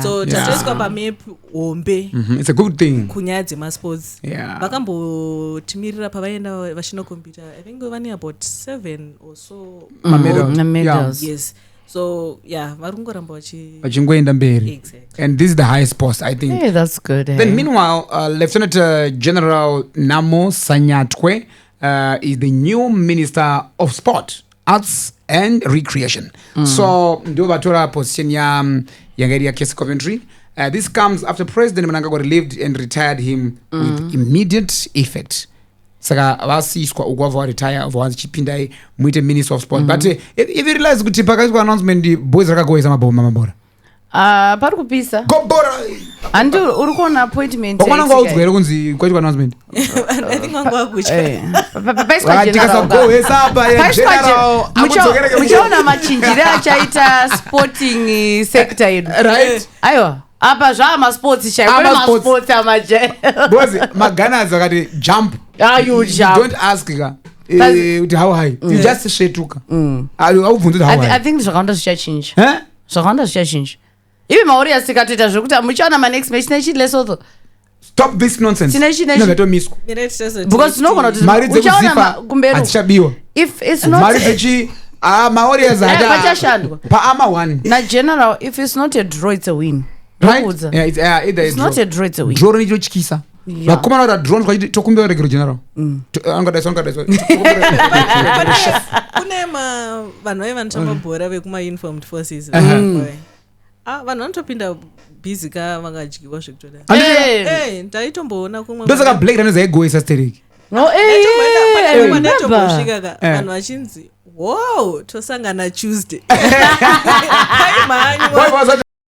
So tatoiswa pamap hombe. It's a good thing. Kunyaya dzemasports. Vakambotimirira pavaenda vachinokompita. I think vane about 7 or so medals. Yes. so yeah varungoramba vachingoenda mberi. Exactly. And this is the highest post, I think. Hey, that's good. Then meanwhile, Lieutenant General Namo Sanyatwe is the new Minister of Sport, Arts and Recreation. So ndio vatora position ya Yangeria Case Coventry. This comes after President Mnangagwa relieved and retired him with immediate effect. Saka vasiswa ukwa retire vachipinda muite Minister of Sport. But if you realize kuti pakaiswa announcement boys rakagoisa mabhora. Pari kupisa. Gobora. Andi uri kuona appointment. Wakwana ngaudzwa here kunzi kwaitwa announcement. I think wangwa kucha. Muchaona machinjire achaita sporting sector yedu. Right. Aiwa. Apa zvama sports chaiwa sports amaje. Bozi magana zakati jump. You jump. Don't ask ka. How high? You just shetuka. Aubvunza how high. I think zvakawanda zvichachinja. Eh? Zvakawanda zvichachinja. Ivi maori asikatoita zvokuti muchaona manext match nechilesoto. Stop this nonsense. Because tinogona kuti mari uchaona kumberi achabiwa. If it's not mari dzechi maori azada pachashandwa paama 1 na general, if it's not a draw it's a win. Right? Yeah, it's either it's not a draw it's a win. Draw ni chikisa. Vakomana vari drone kwachiti tokumbira regero general. Angadaiso. Kune vanhu vaivanotamba bhora vekuma-uniformed forces. Vanhu vanotopinda bhizi ka vangadyiwa zvekutodai. Ndaitomboona kumwe. Ndosaka Blake ranonzi aigoisa stereki. Ndaitomboosvika ka vanhu vachinzi wow tosangana Tuesday.